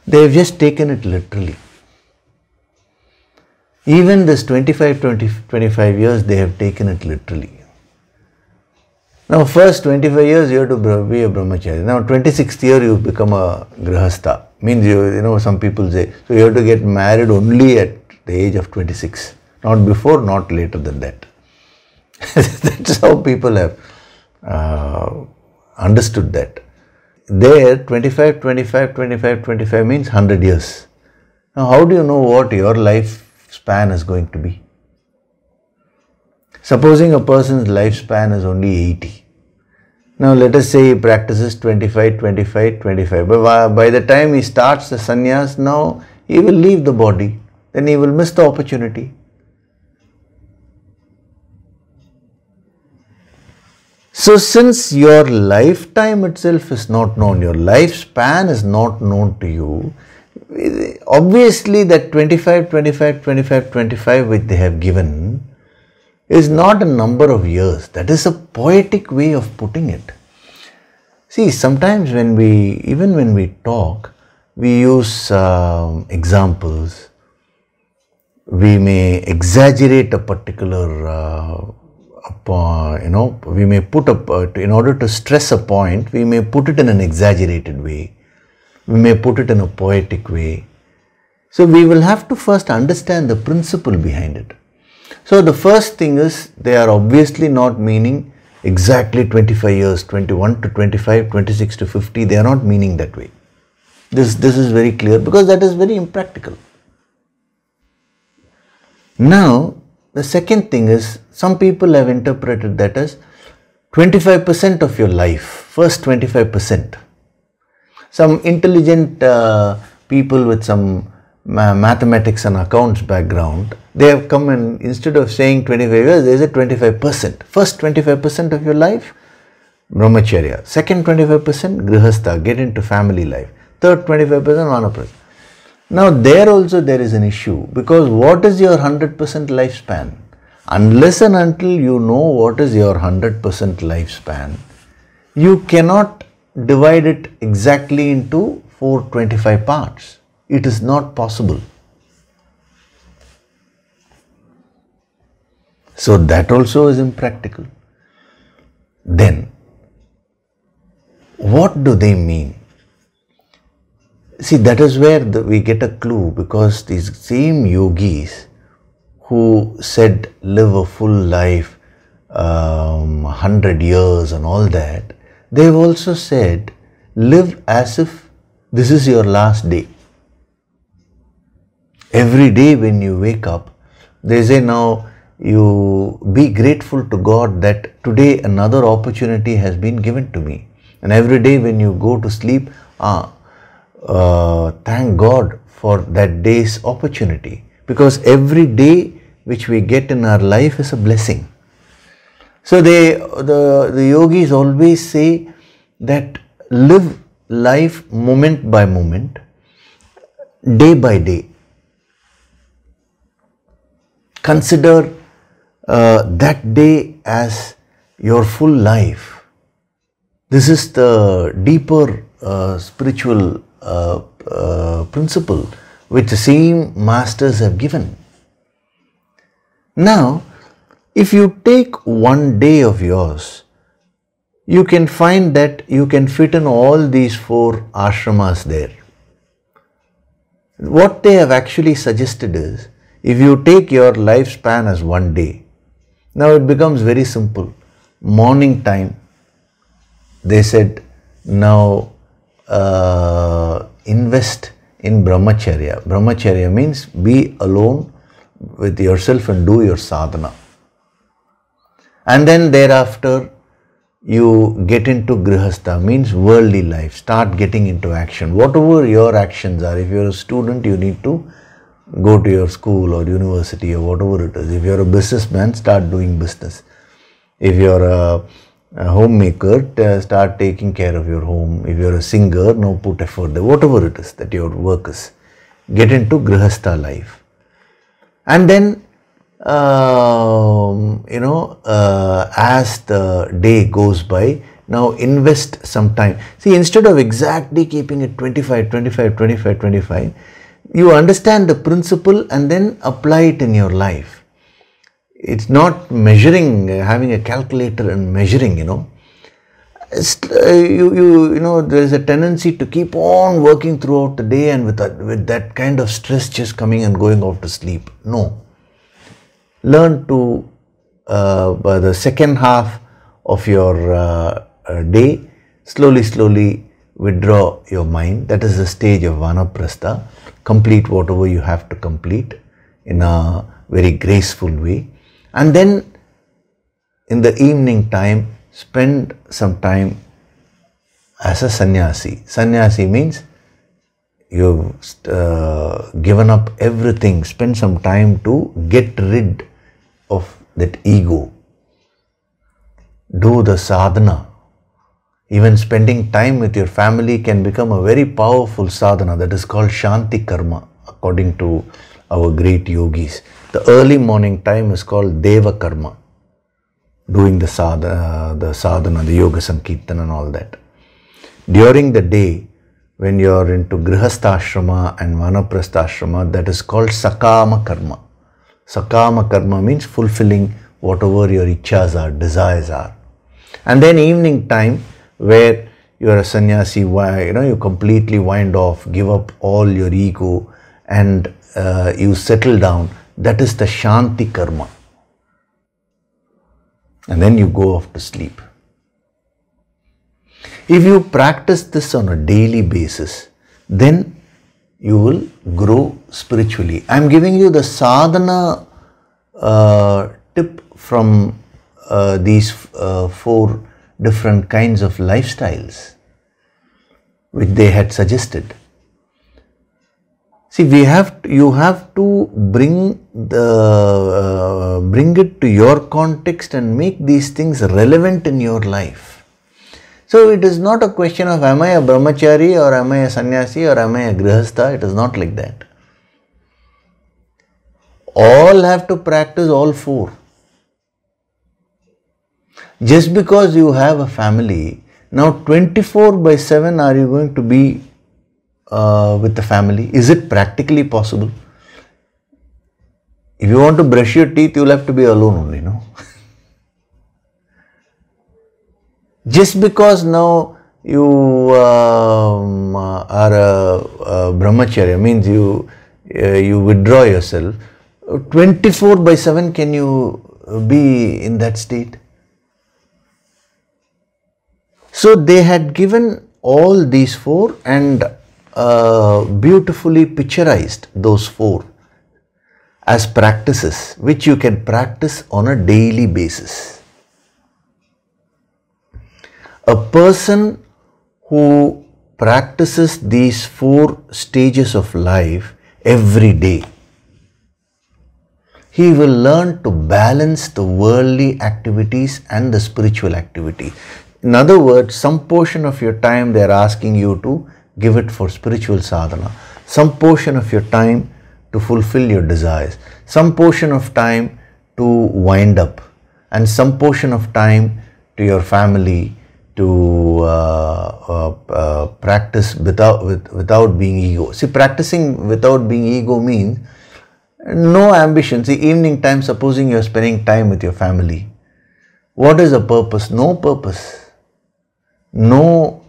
They have just taken it literally. Even this 25 years, they have taken it literally. Now first 25 years you have to be a brahmachari. Now 26th year you become a grihastha. Means some people say, so you have to get married only at the age of 26. Not before, not later than that. That's how people have understood that. There 25 means 100 years. Now how do you know what your lifespan is going to be? Supposing a person's lifespan is only 80. Now let us say he practices 25. But by the time he starts the sannyas, now he will leave the body. Then he will miss the opportunity. So since your lifetime itself is not known, your lifespan is not known to you, obviously that 25 which they have given is not a number of years. That is a poetic way of putting it. See, sometimes when we talk, we use examples. We may exaggerate a particular we may put in order to stress a point, we may put it in an exaggerated way. We may put it in a poetic way. So we will have to first understand the principle behind it. So the first thing is, they are obviously not meaning exactly 25 years, 21 to 25, 26 to 50. They are not meaning that way. This is very clear because that is very impractical. Now, the second thing is, some people have interpreted that as 25% of your life, first 25%. Some intelligent people with some mathematics and accounts background, they have come and instead of saying 25 years, they say 25%. First 25% of your life, brahmacharya. Second 25%, grihastha, get into family life. Third 25%, vanaprastha. Now there also there is an issue, because what is your 100% lifespan? Unless and until you know what is your 100% lifespan, you cannot divide it exactly into 425 parts. It is not possible. So that also is impractical. Then, what do they mean? See, that is where we get a clue, because these same yogis who said live a full life, 100 years and all that, they've also said live as if this is your last day. Every day when you wake up, they say now you be grateful to God that today another opportunity has been given to me. And every day when you go to sleep, thank God for that day's opportunity, because every day which we get in our life is a blessing. So the yogis always say that live life moment by moment, day by day. Consider that day as your full life. This is the deeper spiritual principle which the same masters have given. Now, if you take one day of yours, you can find that you can fit in all these 4 ashramas there. What they have actually suggested is, if you take your lifespan as one day, now it becomes very simple. Morning time, they said, now invest in brahmacharya. Brahmacharya means be alone with yourself and do your sadhana. And then thereafter you get into grihastha, means worldly life. Start getting into action. Whatever your actions are, if you're a student, you need to go to your school or university or whatever it is. If you're a businessman, start doing business. If you're a homemaker, start taking care of your home. If you're a singer, now put effort there. Whatever it is that your work is, get into grihastha life. And then, as the day goes by, now invest some time. See, instead of exactly keeping it 25, 25, 25, 25, you understand the principle and then apply it in your life. It's not measuring, having a calculator and measuring, there is a tendency to keep on working throughout the day and with that kind of stress just coming and going off to sleep. No. Learn to, by the second half of your day, slowly withdraw your mind. That is the stage of vanaprastha. Complete whatever you have to complete in a very graceful way. And then in the evening time, spend some time as a sannyasi. Sannyasi means you've given up everything. Spend some time to get rid of that ego. Do the sadhana. Even spending time with your family can become a very powerful sadhana. That is called Shanti Karma, according to our great yogis. The early morning time is called Deva Karma. Doing the sadhana, the yoga sankirtan and all that. During the day, when you are into grihastha ashrama and vanaprastha ashrama, that is called sakama karma. Sakama karma means fulfilling whatever your ichchas are, desires are. And then evening time, where you are a sannyasi, you completely wind off, give up all your ego and you settle down. That is the Shanti Karma. And then you go off to sleep. If you practice this on a daily basis, then you will grow spiritually. I am giving you the sadhana tip from these four different kinds of lifestyles which they had suggested. See, you have to bring it to your context and make these things relevant in your life. So it is not a question of am I a brahmachari or am I a sannyasi or am I a grihastha. It is not like that. All have to practice all four. Just because you have a family, now 24/7 are you going to be with the family? Is it practically possible? If you want to brush your teeth, you will have to be alone only, no? Just because now you are a brahmacharya, means you withdraw yourself, 24/7 can you be in that state? So they had given all these four and beautifully picturized those four as practices which you can practice on a daily basis. A person who practices these four stages of life every day, he will learn to balance the worldly activities and the spiritual activity. In other words, some portion of your time they are asking you to give it for spiritual sadhana, some portion of your time to fulfill your desires, some portion of time to wind up, and some portion of time to your family, to practice without being ego. See, practicing without being ego means no ambition. See, evening time, supposing you are spending time with your family, what is the purpose? No purpose. No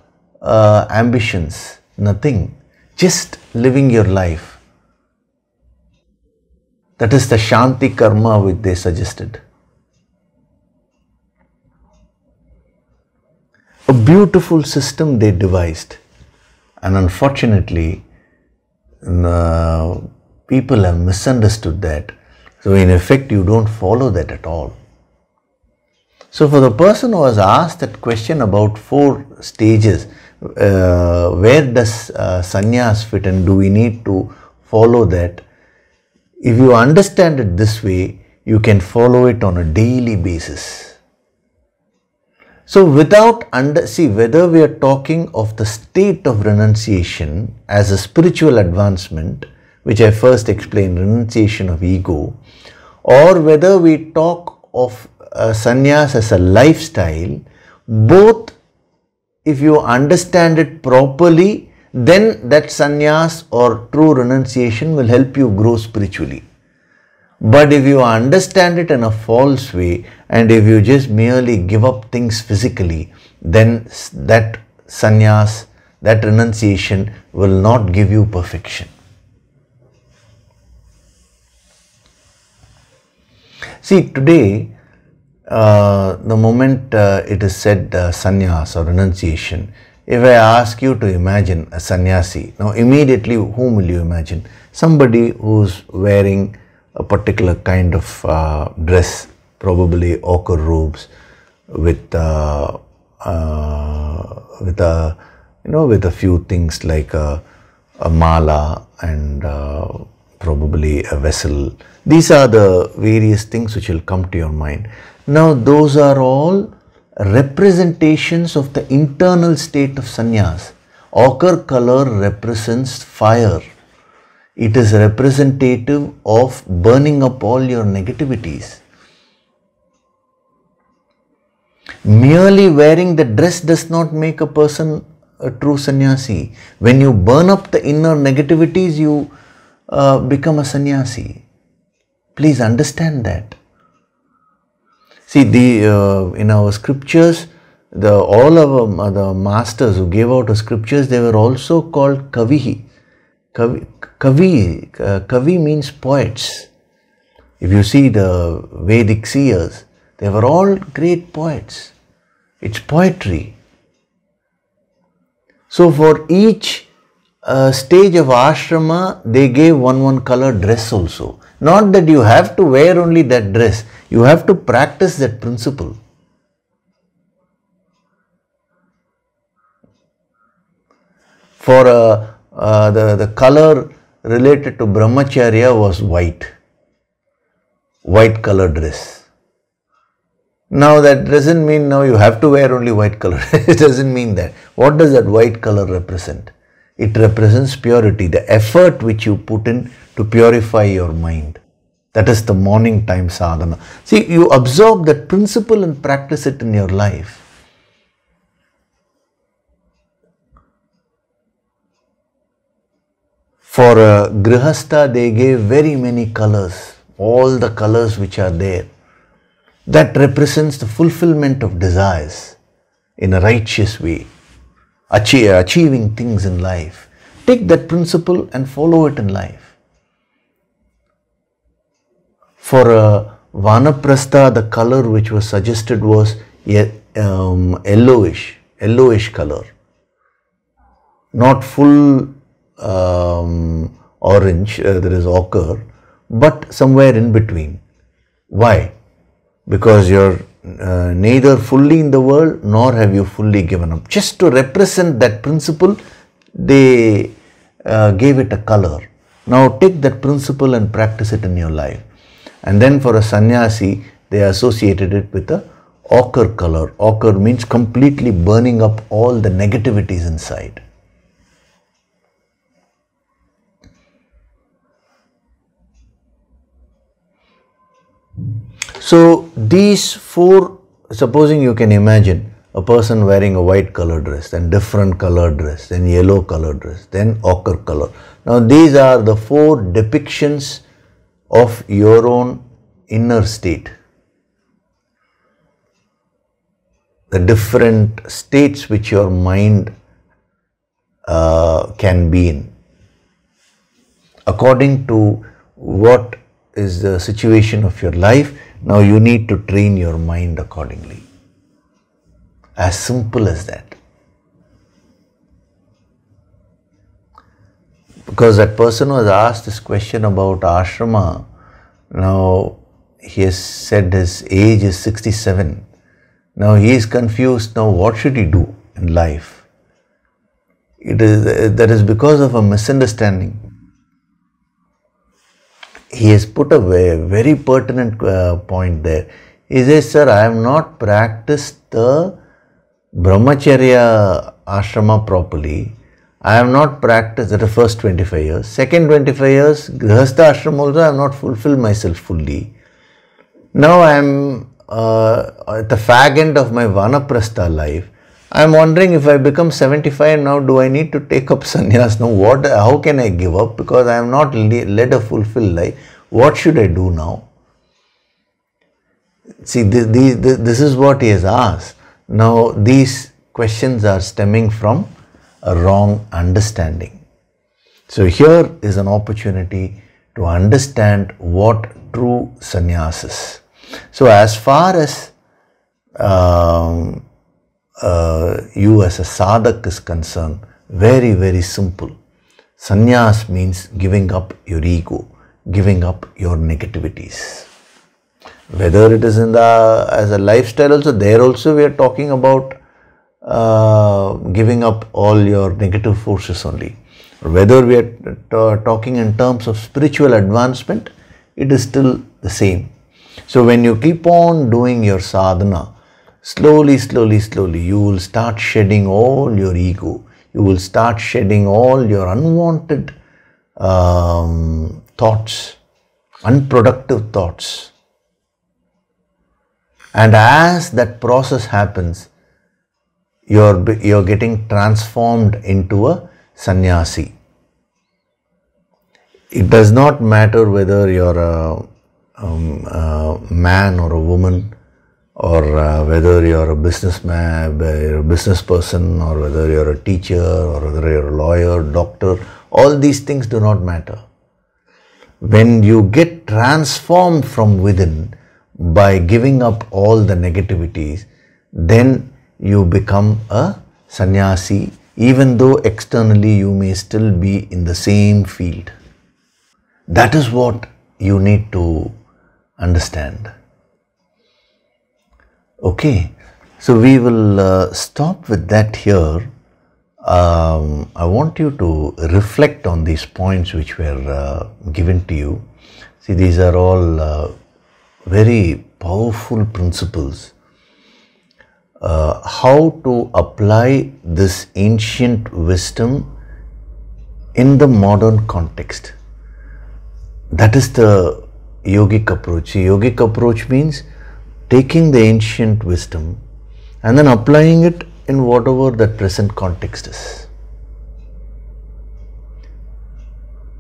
ambitions, nothing, just living your life. That is the Shanti karma which they suggested. A beautiful system they devised, and unfortunately people have misunderstood that. So in effect you don't follow that at all. So for the person who was asked that question about four stages, where does sannyas fit and do we need to follow that? If you understand it this way, you can follow it on a daily basis. So see, whether we are talking of the state of renunciation as a spiritual advancement, which I first explained, renunciation of ego, or whether we talk of sannyas as a lifestyle, both, if you understand it properly, then that sannyas or true renunciation will help you grow spiritually. But if you understand it in a false way and if you just merely give up things physically, then that sannyas, that renunciation will not give you perfection. See, today, the moment it is said sannyas or renunciation, if I ask you to imagine a sannyasi, now immediately whom will you imagine? Somebody who's wearing a particular kind of dress, probably ochre robes with a few things like a mala and probably a vessel. These are the various things which will come to your mind. Now those are all representations of the internal state of sannyas. Ochre color represents fire. It is representative of burning up all your negativities. Merely wearing the dress does not make a person a true sannyasi. When you burn up the inner negativities, you become a sannyasi. Please understand that. See, in our scriptures, all of the masters who gave out the scriptures, they were also called kavihi. Kavi means poets. If you see the Vedic seers, they were all great poets. It's poetry. So for each stage of ashrama, they gave one color dress also. Not that you have to wear only that dress, you have to practice that principle. For the color related to brahmacharya was white color dress. Now that doesn't mean now you have to wear only white color. It doesn't mean that. What does that white color represent? It represents purity, the effort which you put in to purify your mind. That is the morning time sadhana. See, you absorb that principle and practice it in your life. For a grihastha, they gave very many colors, all the colors which are there. That represents the fulfillment of desires in a righteous way, achieving things in life. Take that principle and follow it in life. For a vanaprastha, the color which was suggested was yellowish color. Not full orange, there is ochre, but somewhere in between. Why? Because you're neither fully in the world nor have you fully given up. Just to represent that principle, they gave it a color. Now take that principle and practice it in your life. And then for a sannyasi, they associated it with a ochre color. Ochre means completely burning up all the negativities inside. So these four, supposing you can imagine a person wearing a white color dress, then different color dress, then yellow color dress, then ochre color. Now these are the four depictions of your own inner state. The different states which your mind can be in. According to what is the situation of your life, now you need to train your mind accordingly. As simple as that. Because that person was asked this question about ashrama. Now he has said his age is 67. Now he is confused. Now what should he do in life? That is because of a misunderstanding. He has put a very pertinent point there. He says, sir, I have not practiced the brahmacharya ashrama properly. I have not practiced the first 25 years. Second 25 years, grihastha ashram also I have not fulfilled myself fully. Now I am at the fag end of my vanaprastha life. I am wondering if I become 75 now, do I need to take up sannyas? Now how can I give up? Because I have not led a fulfilled life. What should I do now? See, this is what he has asked. Now these questions are stemming from a wrong understanding. So here is an opportunity to understand what true sannyas is. So as far as you as a sadhak is concerned, very, very simple. Sannyas means giving up your ego, giving up your negativities. Whether it is in as a lifestyle also, there also we are talking about giving up all your negative forces only. Or whether we are talking in terms of spiritual advancement, it is still the same. So when you keep on doing your sadhana, slowly, you will start shedding all your ego. You will start shedding all your unwanted thoughts, unproductive thoughts. And as that process happens, you're getting transformed into a sannyasi. It does not matter whether you're a man or a woman, or whether you're a businessman, a business person, or whether you're a teacher, or whether you're a lawyer, doctor. All these things do not matter. When you get transformed from within by giving up all the negativities, then you become a sannyasi, even though externally you may still be in the same field. That is what you need to understand. Okay, so we will stop with that here. I want you to reflect on these points which were given to you. See, these are all very powerful principles. How to apply this ancient wisdom in the modern context. That is the yogic approach. The yogic approach means taking the ancient wisdom and then applying it in whatever that present context is,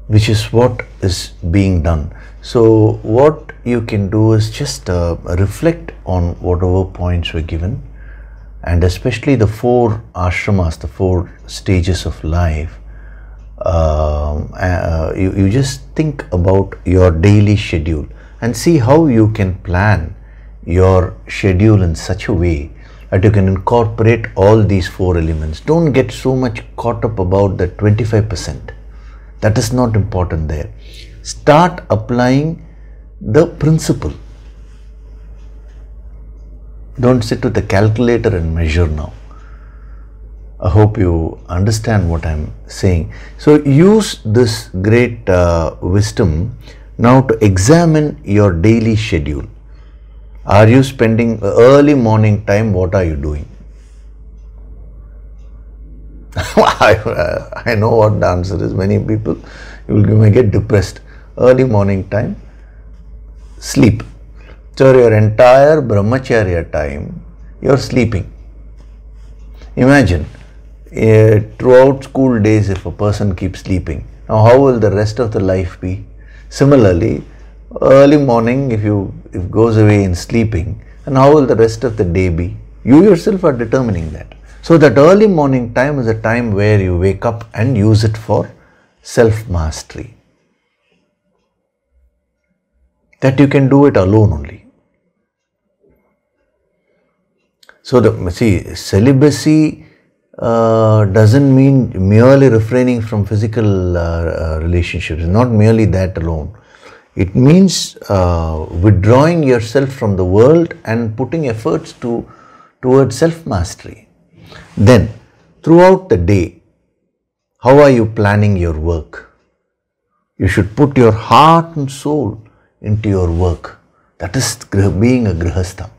which is what is being done. So what you can do is just reflect on whatever points were given, and especially the 4 ashramas, the 4 stages of life. You just think about your daily schedule and see how you can plan your schedule in such a way that you can incorporate all these 4 elements. Don't get so much caught up about the 25%. That is not important there. Start applying the principle. Don't sit with a calculator and measure now. I hope you understand what I am saying. So use this great wisdom now to examine your daily schedule. Are you spending early morning time? What are you doing? I know what the answer is. Many people, you may get depressed. Early morning time, sleep. So your entire brahmacharya time, you are sleeping. Imagine, throughout school days, if a person keeps sleeping, now how will the rest of the life be? Similarly, early morning, if goes away in sleeping, and how will the rest of the day be? You yourself are determining that. So that early morning time is a time where you wake up and use it for self-mastery. That you can do it alone only. So celibacy doesn't mean merely refraining from physical relationships, not merely that alone. It means withdrawing yourself from the world and putting efforts towards self-mastery. Then, throughout the day, how are you planning your work? You should put your heart and soul into your work. That is being a grihastha,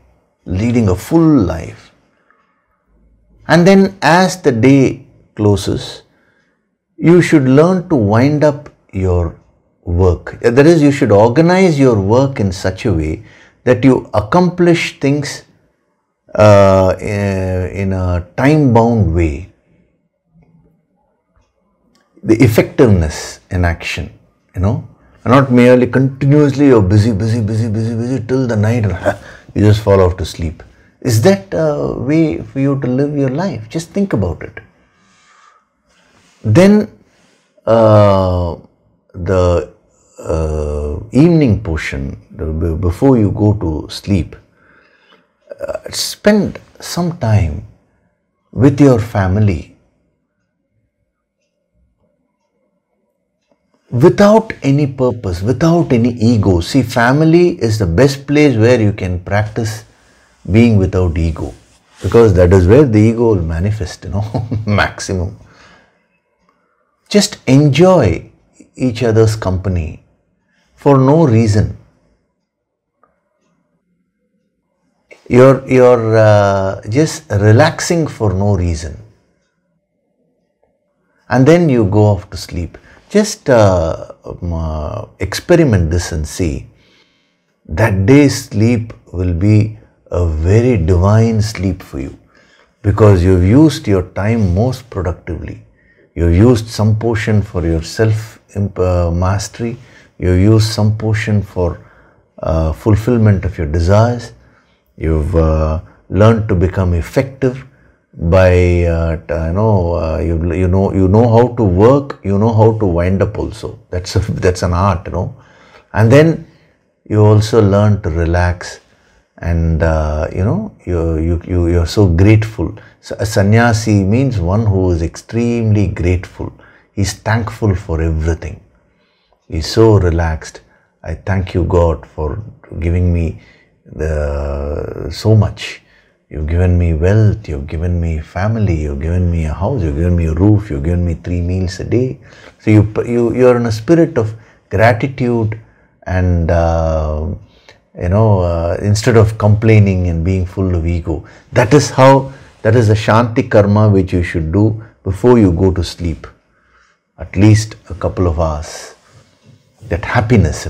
leading a full life. And then as the day closes, you should learn to wind up your work. That is, you should organize your work in such a way that you accomplish things in a time-bound way. The effectiveness in action, not merely continuously you're busy till the night and you just fall off to sleep. Is that a way for you to live your life? Just think about it. Then the evening portion, before you go to sleep, spend some time with your family without any purpose, without any ego. See, family is the best place where you can practice being without ego, because that is where the ego will manifest, maximum. Just enjoy each other's company for no reason. You're just relaxing for no reason. And then you go off to sleep. Just experiment this and see. That day's sleep will be a very divine sleep for you, because you've used your time most productively. You've used some portion for your self-mastery. You've used some portion for fulfillment of your desires. You've learned to become effective by you know how to work. You know how to wind up also. That's an art, And then you also learn to relax, and you're so grateful. So a sannyasi means one who is extremely grateful. He's thankful for everything. He's so relaxed, I thank you, God, for giving me so much. You've given me wealth, you've given me family, you've given me a house, you've given me a roof, you've given me 3 meals a day. So you're in a spirit of gratitude and instead of complaining and being full of ego. That is the Shanti karma which you should do before you go to sleep. At least a couple of hours. That happiness,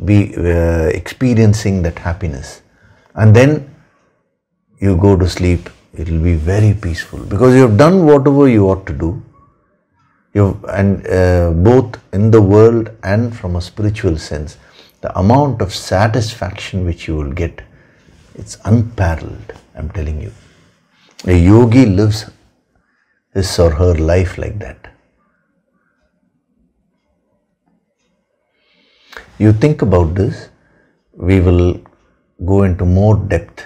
be experiencing that happiness. And then you go to sleep, it will be very peaceful because you have done whatever you ought to do. Both in the world and from a spiritual sense, the amount of satisfaction which you will get, it's unparalleled, I'm telling you. A yogi lives his or her life like that. You think about this, we will go into more depth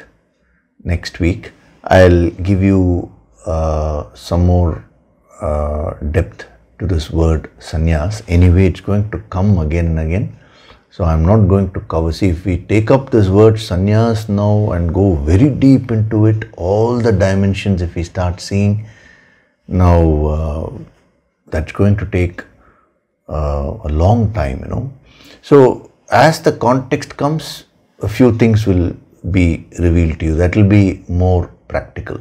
next week. I'll give you some more depth to this word sannyas. Anyway, it's going to come again and again. So I'm not going to cover. See, if we take up this word sannyas now and go very deep into it, all the dimensions, if we start seeing, now that's going to take a long time, So as the context comes, a few things will be revealed to you. That will be more practical.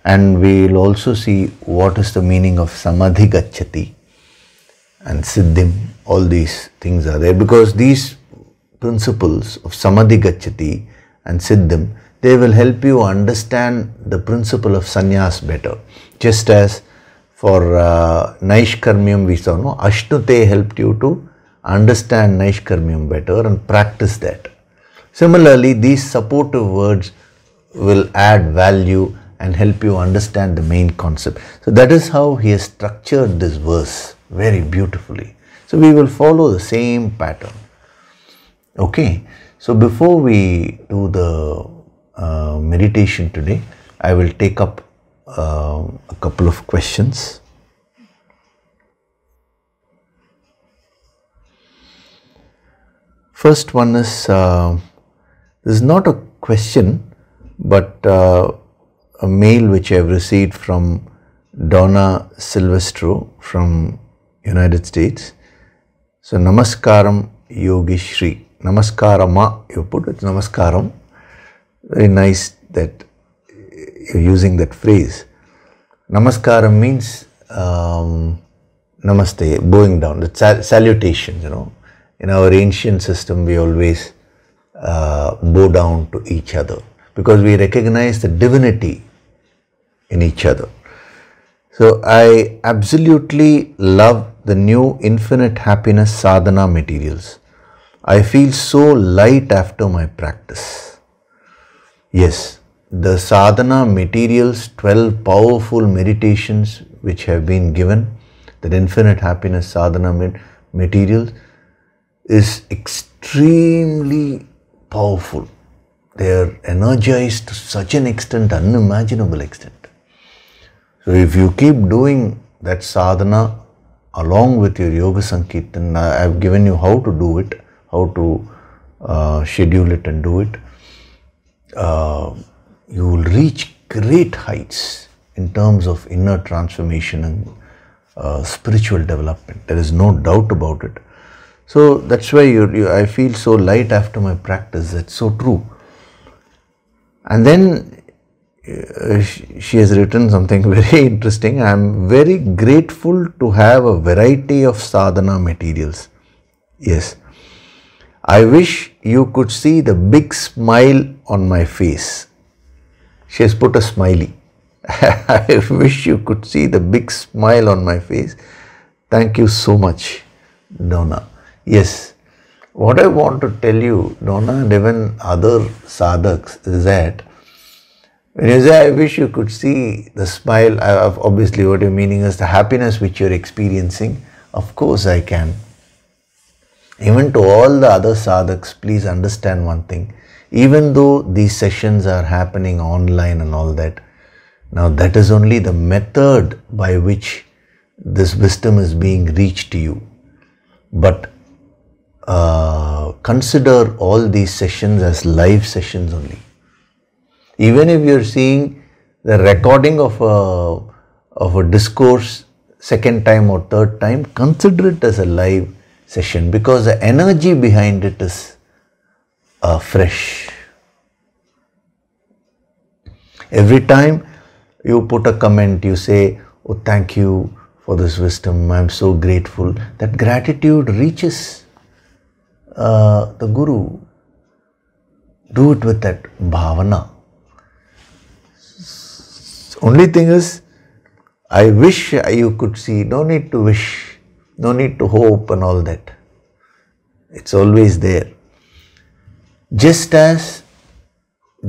And we will also see what is the meaning of samadhi gacchati and siddhim. All these things are there because these principles of samadhi gacchati and siddhim, they will help you understand the principle of sannyas better. Just as for naishkarmyam we saw, Ashnute helped you to understand naishkarmyam better and practice that. Similarly, these supportive words will add value and help you understand the main concept. So that is how he has structured this verse very beautifully. So we will follow the same pattern. Okay. So before we do the meditation today, I will take up a couple of questions. First one is, this is not a question, but a mail which I have received from Donna Silvestro from United States. So, Namaskaram Yogishri. Namaskarama, you put it, Namaskaram. Very nice that you're using that phrase. Namaskaram means namaste, bowing down, the salutation, In our ancient system, we always bow down to each other because we recognize the divinity in each other. So I absolutely love the new infinite happiness sadhana materials. I feel so light after my practice. Yes, the sadhana materials, 12 powerful meditations which have been given, that infinite happiness sadhana materials, is extremely powerful. They are energized to such an extent, unimaginable extent. So if you keep doing that sadhana along with your yoga sankirtan, I have given you how to do it, how to schedule it and do it. You will reach great heights in terms of inner transformation and spiritual development. There is no doubt about it. So that's why I feel so light after my practice. That's so true. And then she has written something very interesting. I am very grateful to have a variety of sadhana materials. Yes. I wish you could see the big smile on my face. She has put a smiley. I wish you could see the big smile on my face. Thank you so much, Donna. Yes, what I want to tell you, Donna, and even other sadhaks, is that when you say, I wish you could see the smile, obviously what you're meaning is the happiness which you're experiencing. Of course I can. Even to all the other sadhaks, please understand one thing. Even though these sessions are happening online and all that, now that is only the method by which this wisdom is being reached to you. But consider all these sessions as live sessions only. Even if you're seeing the recording of a discourse second time or third time, consider it as a live session, because the energy behind it is fresh. Every time you put a comment, you say, "Oh, thank you for this wisdom, I'm so grateful." That gratitude reaches the Guru. Do it with that bhavana. Only thing is, I wish you could see. No need to wish, no need to hope and all that. It's always there. Just as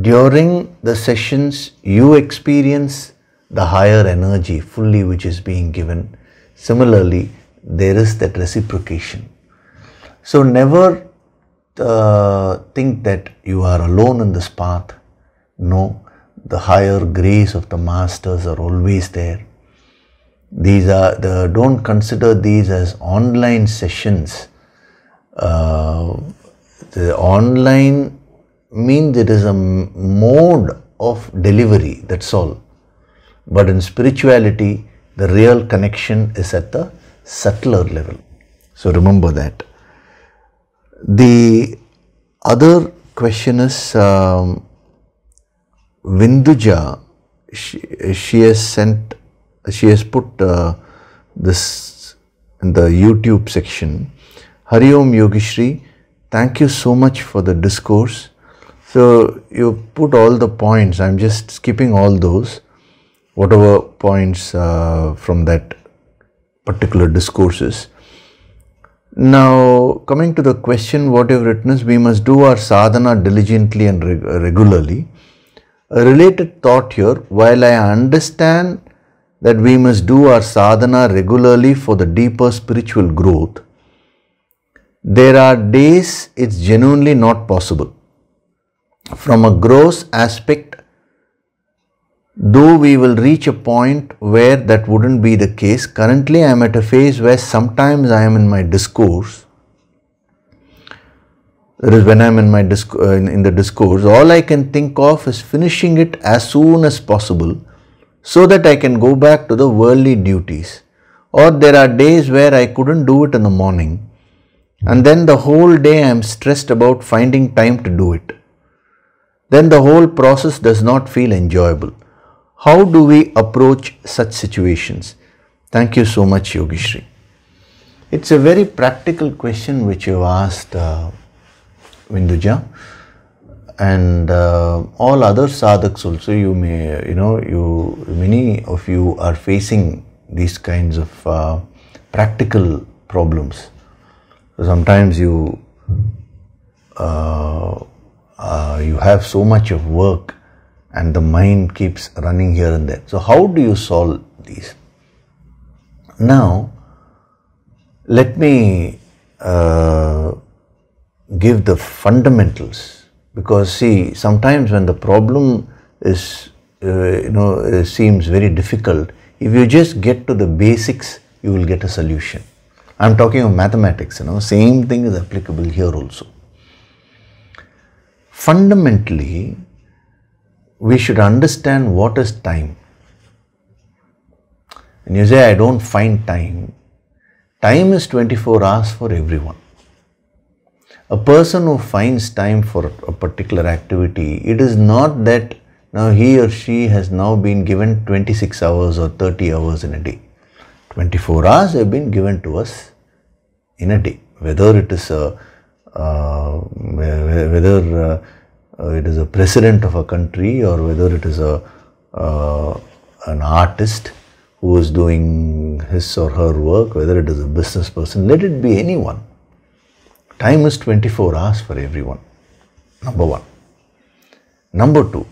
during the sessions you experience the higher energy fully which is being given, similarly there is that reciprocation. So never think that you are alone in this path. No, the higher grace of the masters are always there. These are don't consider these as online sessions. The online means it is a mode of delivery, that's all. But in spirituality, the real connection is at the subtler level. So remember that. The other question is Vinduja. She has put this in the YouTube section. Hari Om Yogishri, thank you so much for the discourse. So you put all the points. I'm just skipping all those, whatever points from that particular discourses. Now coming to the question, what you've written is, we must do our sadhana diligently and regularly. A related thought here, while I understand that we must do our sadhana regularly for the deeper spiritual growth, there are days it's genuinely not possible. From a gross aspect, though we will reach a point where that wouldn't be the case. Currently I am at a phase where sometimes I am in my discourse. That is, when I am in my in the discourse, all I can think of is finishing it as soon as possible, so that I can go back to the worldly duties. Or there are days where I couldn't do it in the morning, and then the whole day I am stressed about finding time to do it. Then the whole process does not feel enjoyable. How do we approach such situations? Thank you so much, Yogishri. It's a very practical question which you asked, Vinduja, and all other sadhaks also. You may, many of you are facing these kinds of practical problems. Sometimes you have so much of work and the mind keeps running here and there. So how do you solve these? Now, let me give the fundamentals, because see, sometimes when the problem is, seems very difficult, if you just get to the basics, you will get a solution. I'm talking of mathematics, same thing is applicable here also. Fundamentally, we should understand what is time. When you say, I don't find time, time is 24 hours for everyone. A person who finds time for a particular activity, it is not that now he or she has now been given 26 hours or 30 hours in a day. 24 hours have been given to us in a day. Whether it is it is a president of a country, or whether it is an artist who is doing his or her work, whether it is a business person, let it be anyone. Time is 24 hours for everyone. Number one. Number two,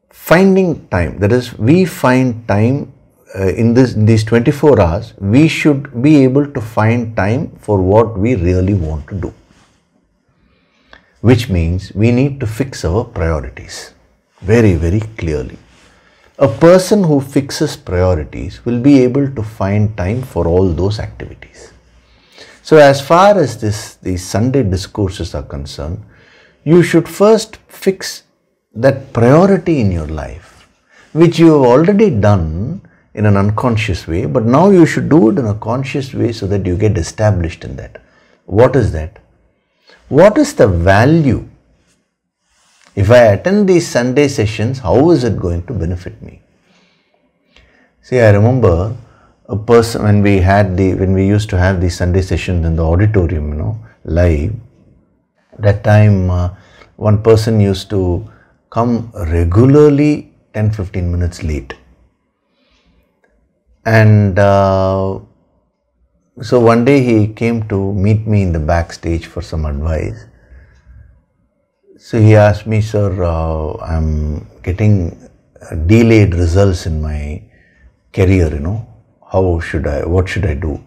finding time. That is, we find time in these 24 hours, we should be able to find time for what we really want to do. Which means we need to fix our priorities very, very clearly. A person who fixes priorities will be able to find time for all those activities. So as far as these Sunday discourses are concerned, you should first fix that priority in your life, which you have already done in an unconscious way, but now you should do it in a conscious way so that you get established in that. What is that? What is the value? If I attend these Sunday sessions, how is it going to benefit me? See, I remember a person when we used to have these Sunday sessions in the auditorium, live. That time, one person used to come regularly 10-15 minutes late. And so one day he came to meet me in the backstage for some advice. So he asked me, "Sir, I'm getting delayed results in my career, what should I do?"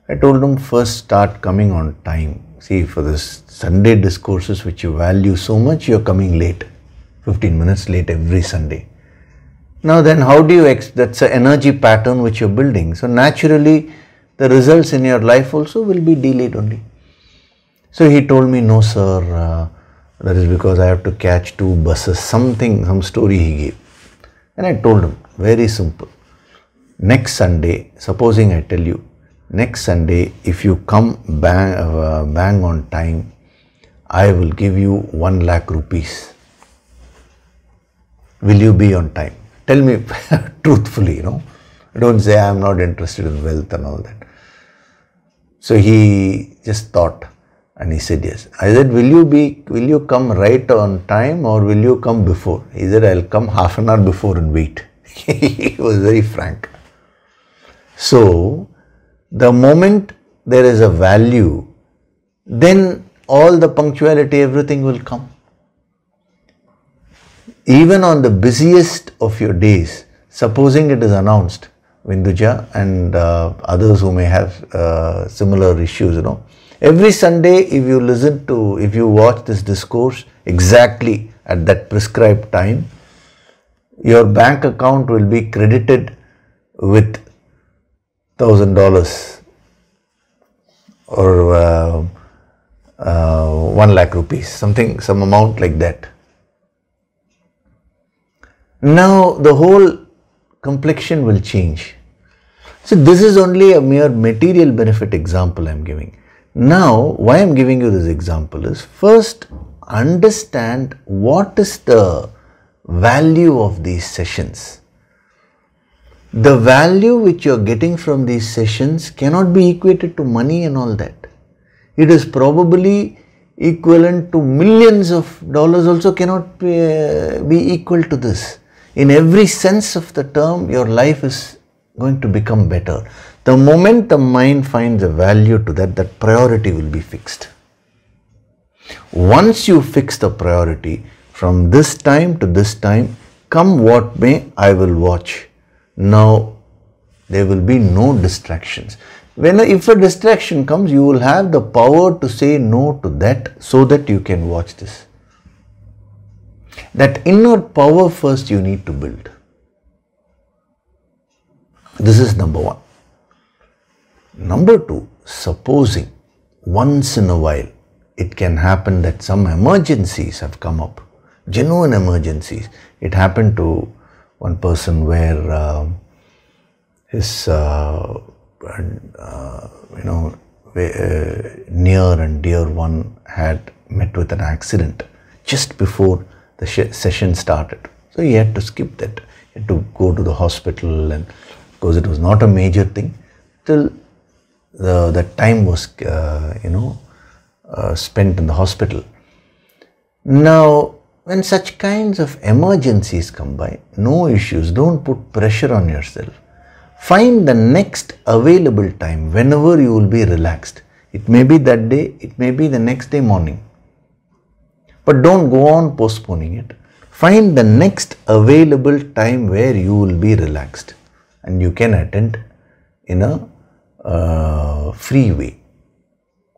I told him, first start coming on time. See, for this Sunday discourses which you value so much, you're coming late, 15 minutes late every Sunday. Now then, how do you, that's an energy pattern which you're building. So naturally, the results in your life also will be delayed only. So he told me, "No sir, that is because I have to catch 2 buses, some story he gave." And I told him, very simple. Next Sunday, supposing I tell you, next Sunday, if you come bang on time, I will give you 1 lakh rupees. Will you be on time? Tell me truthfully, Don't say I'm not interested in wealth and all that. So he just thought and he said yes. I said, will you come right on time or will you come before? He said, I'll come half an hour before and wait. He was very frank. So, the moment there is a value, then all the punctuality, everything will come. Even on the busiest of your days, supposing it is announced, Vinduja and others who may have similar issues, every Sunday if you watch this discourse exactly at that prescribed time, your bank account will be credited with $1,000 or 1 lakh rupees, some amount like that. Now the whole complexion will change. So this is only a mere material benefit example I am giving. Now why I am giving you this example is, first understand what is the value of these sessions. The value which you are getting from these sessions cannot be equated to money and all that. It is probably equivalent to millions of dollars, also cannot be equal to this. In every sense of the term, your life is going to become better. The moment the mind finds a value to that, that priority will be fixed. Once you fix the priority, from this time to this time, come what may, I will watch. Now, there will be no distractions. If a distraction comes, you will have the power to say no to that so that you can watch this. That inner power first you need to build. This is number 1. Number 2, supposing once in a while it can happen that some emergencies have come up, genuine emergencies. It happened to one person where his near and dear one had met with an accident just before the session started. So he had to skip that. He had to go to the hospital, and because it was not a major thing, till the time was spent in the hospital. Now, when such kinds of emergencies come by, no issues, don't put pressure on yourself. Find the next available time whenever you will be relaxed. It may be that day, it may be the next day morning. But don't go on postponing it. Find the next available time where you will be relaxed and you can attend in a free way.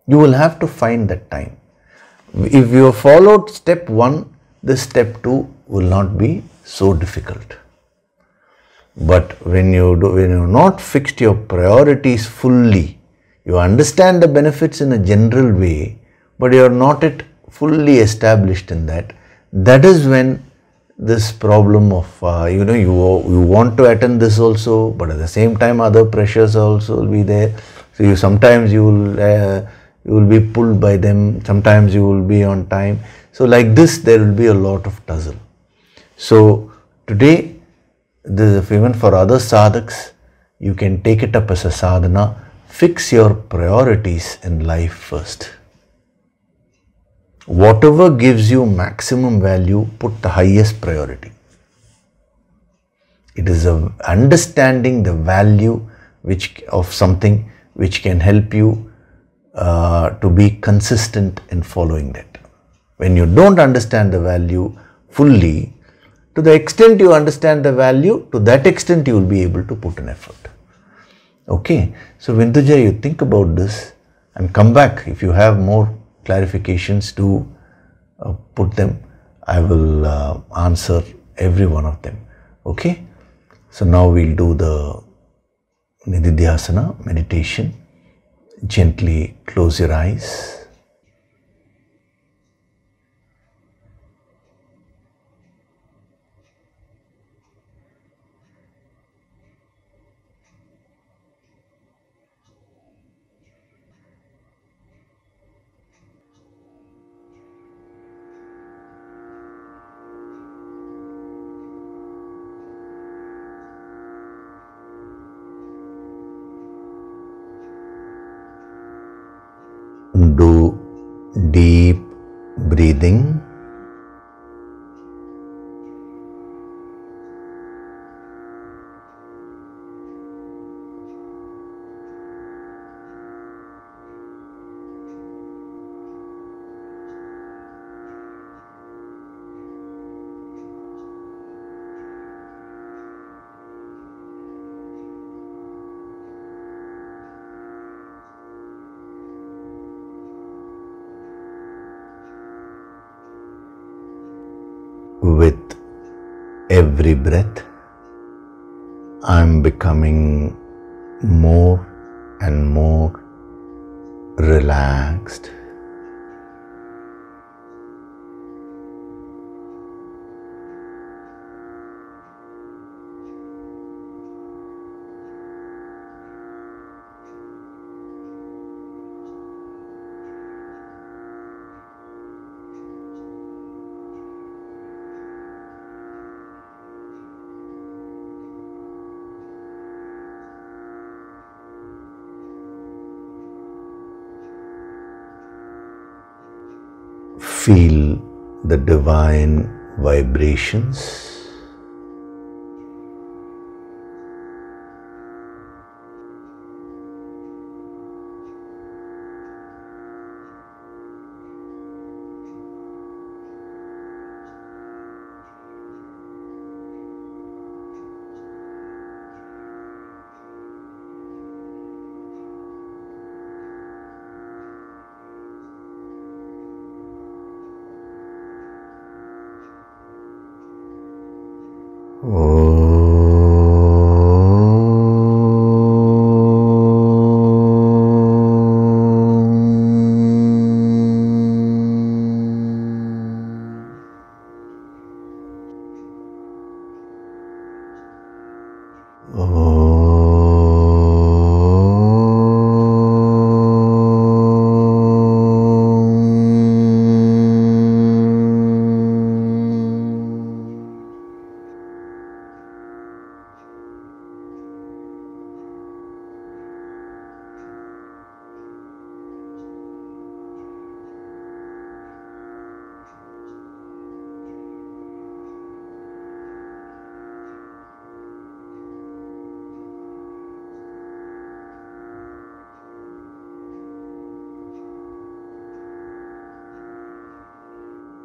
You will have to find that time. If you have followed step 1, this step 2 will not be so difficult. But when you have not fixed your priorities fully, You understand the benefits in a general way, but you are not yet fully established in that. That is when this problem of, you want to attend this also, but at the same time other pressures also will be there. So sometimes you will be pulled by them, sometimes you will be on time. So like this, there will be a lot of tussle. So today, even for other sadhaks, you can take it up as a sadhana. Fix your priorities in life first. Whatever gives you maximum value, put the highest priority. It is understanding the value of something which can help you to be consistent in following that. When you don't understand the value fully, to the extent you understand the value, to that extent you will be able to put an effort. Okay, so Vinduja, you think about this and come back. If you have more clarifications, do put them. I will answer every one of them. Okay, so now we'll do the Nididhyasana meditation. Gently close your eyes. Do deep breathing. With every breath, I am becoming more and more relaxed. Feel the divine vibrations.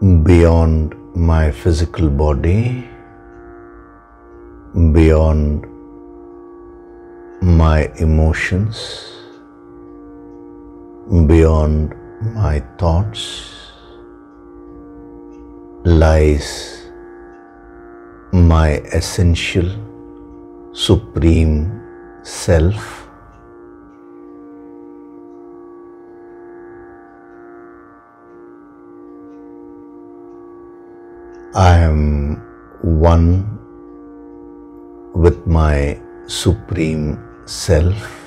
Beyond my physical body, beyond my emotions, beyond my thoughts, lies my essential, supreme self, I am one with my Supreme Self.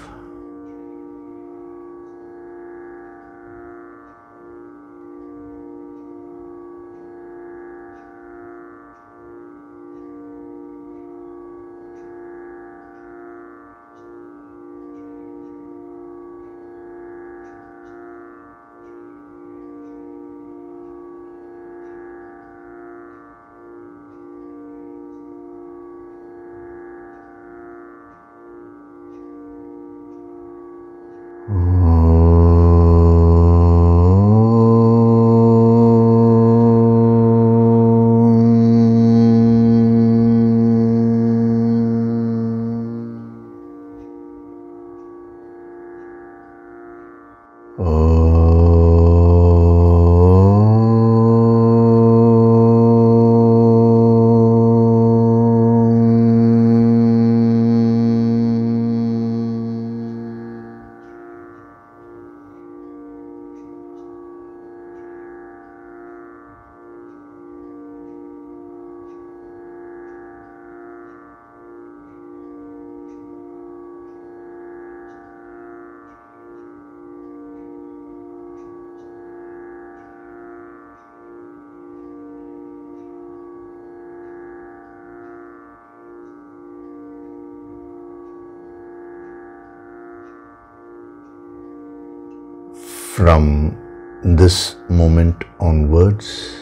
From this moment onwards,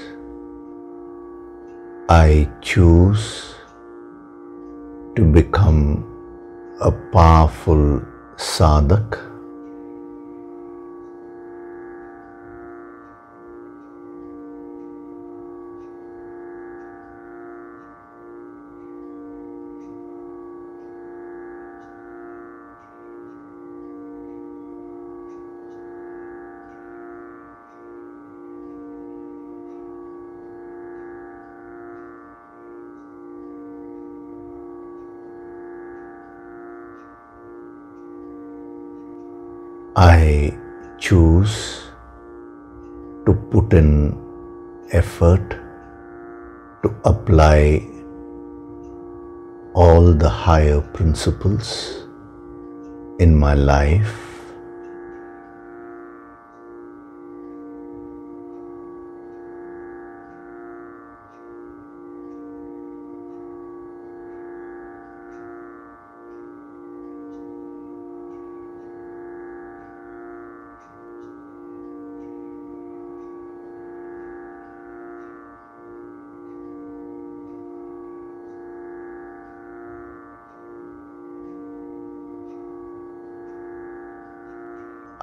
I choose to become a powerful sadhak. I choose to put in effort to apply all the higher principles in my life.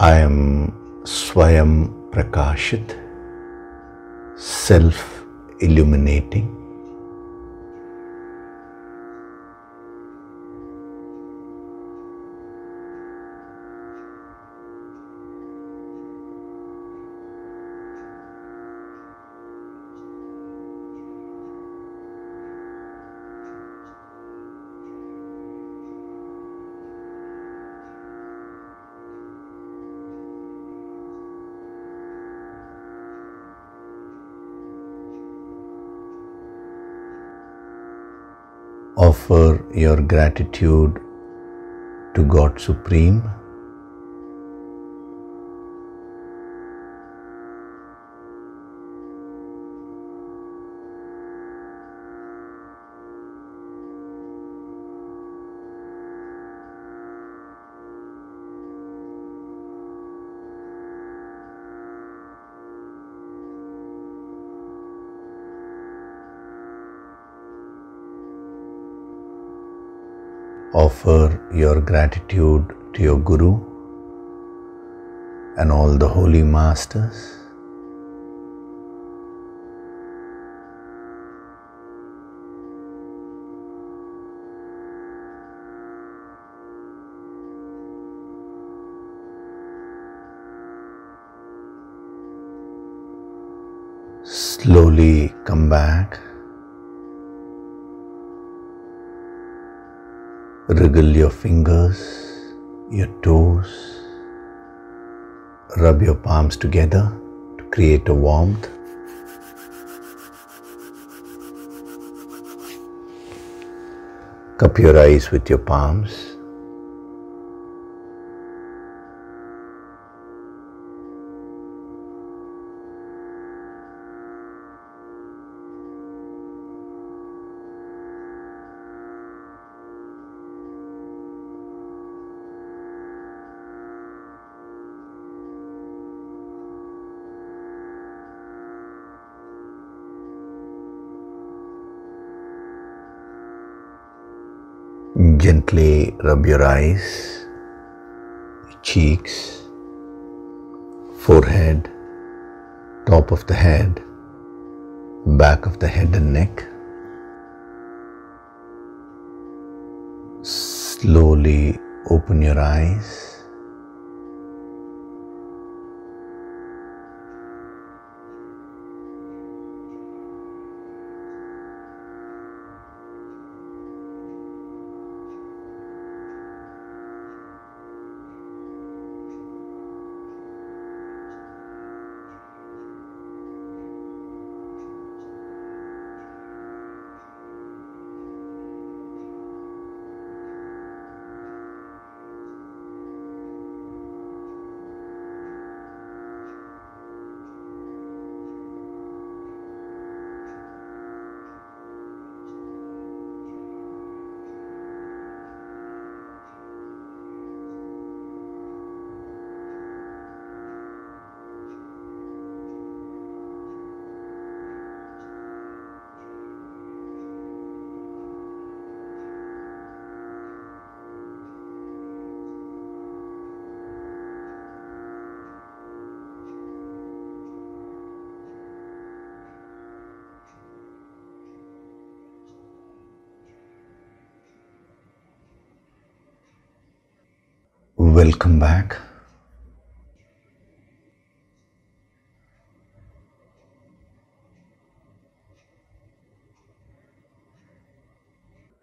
I am Swayam Prakashit, self-illuminating. Offer your gratitude to God Supreme. Offer your gratitude to your Guru and all the holy masters. Slowly come back. Wriggle your fingers, your toes, rub your palms together to create a warmth. Cup your eyes with your palms. Gently rub your eyes, cheeks, forehead, top of the head, back of the head and neck. Slowly open your eyes. Welcome back.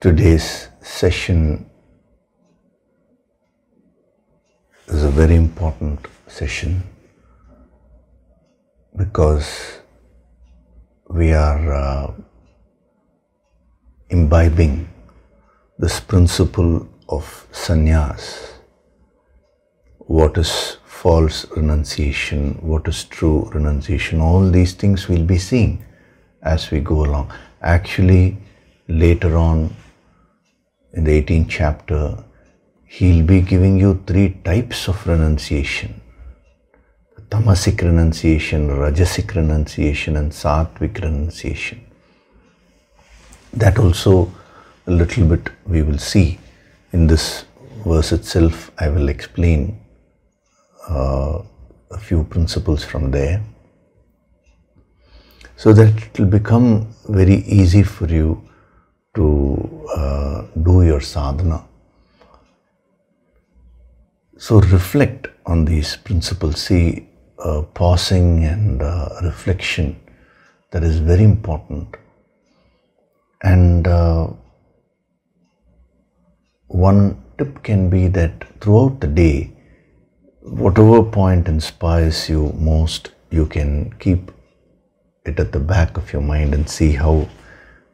Today's session is a very important session because we are imbibing this principle of sannyas. What is false renunciation, what is true renunciation, all these things we'll be seeing as we go along. Actually, later on in the 18th chapter, he'll be giving you 3 types of renunciation. Tamasic renunciation, Rajasic renunciation and Sattvic renunciation. That also a little bit we will see in this verse itself. I will explain a few principles from there so that it will become very easy for you to do your sadhana. So reflect on these principles. See, pausing and reflection, that is very important. And one tip can be that throughout the day, whatever point inspires you most, you can keep it at the back of your mind and see how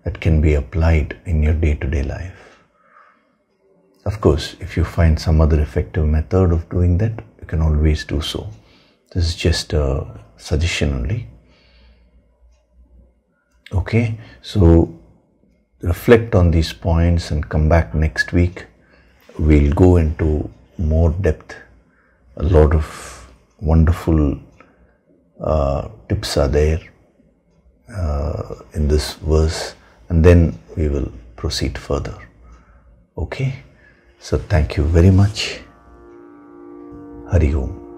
that can be applied in your day-to-day life. Of course, if you find some other effective method of doing that, you can always do so. This is just a suggestion only. Okay, so reflect on these points and come back next week. We'll go into more depth. A lot of wonderful tips are there in this verse, and then we will proceed further. Okay, so thank you very much. Hari Om.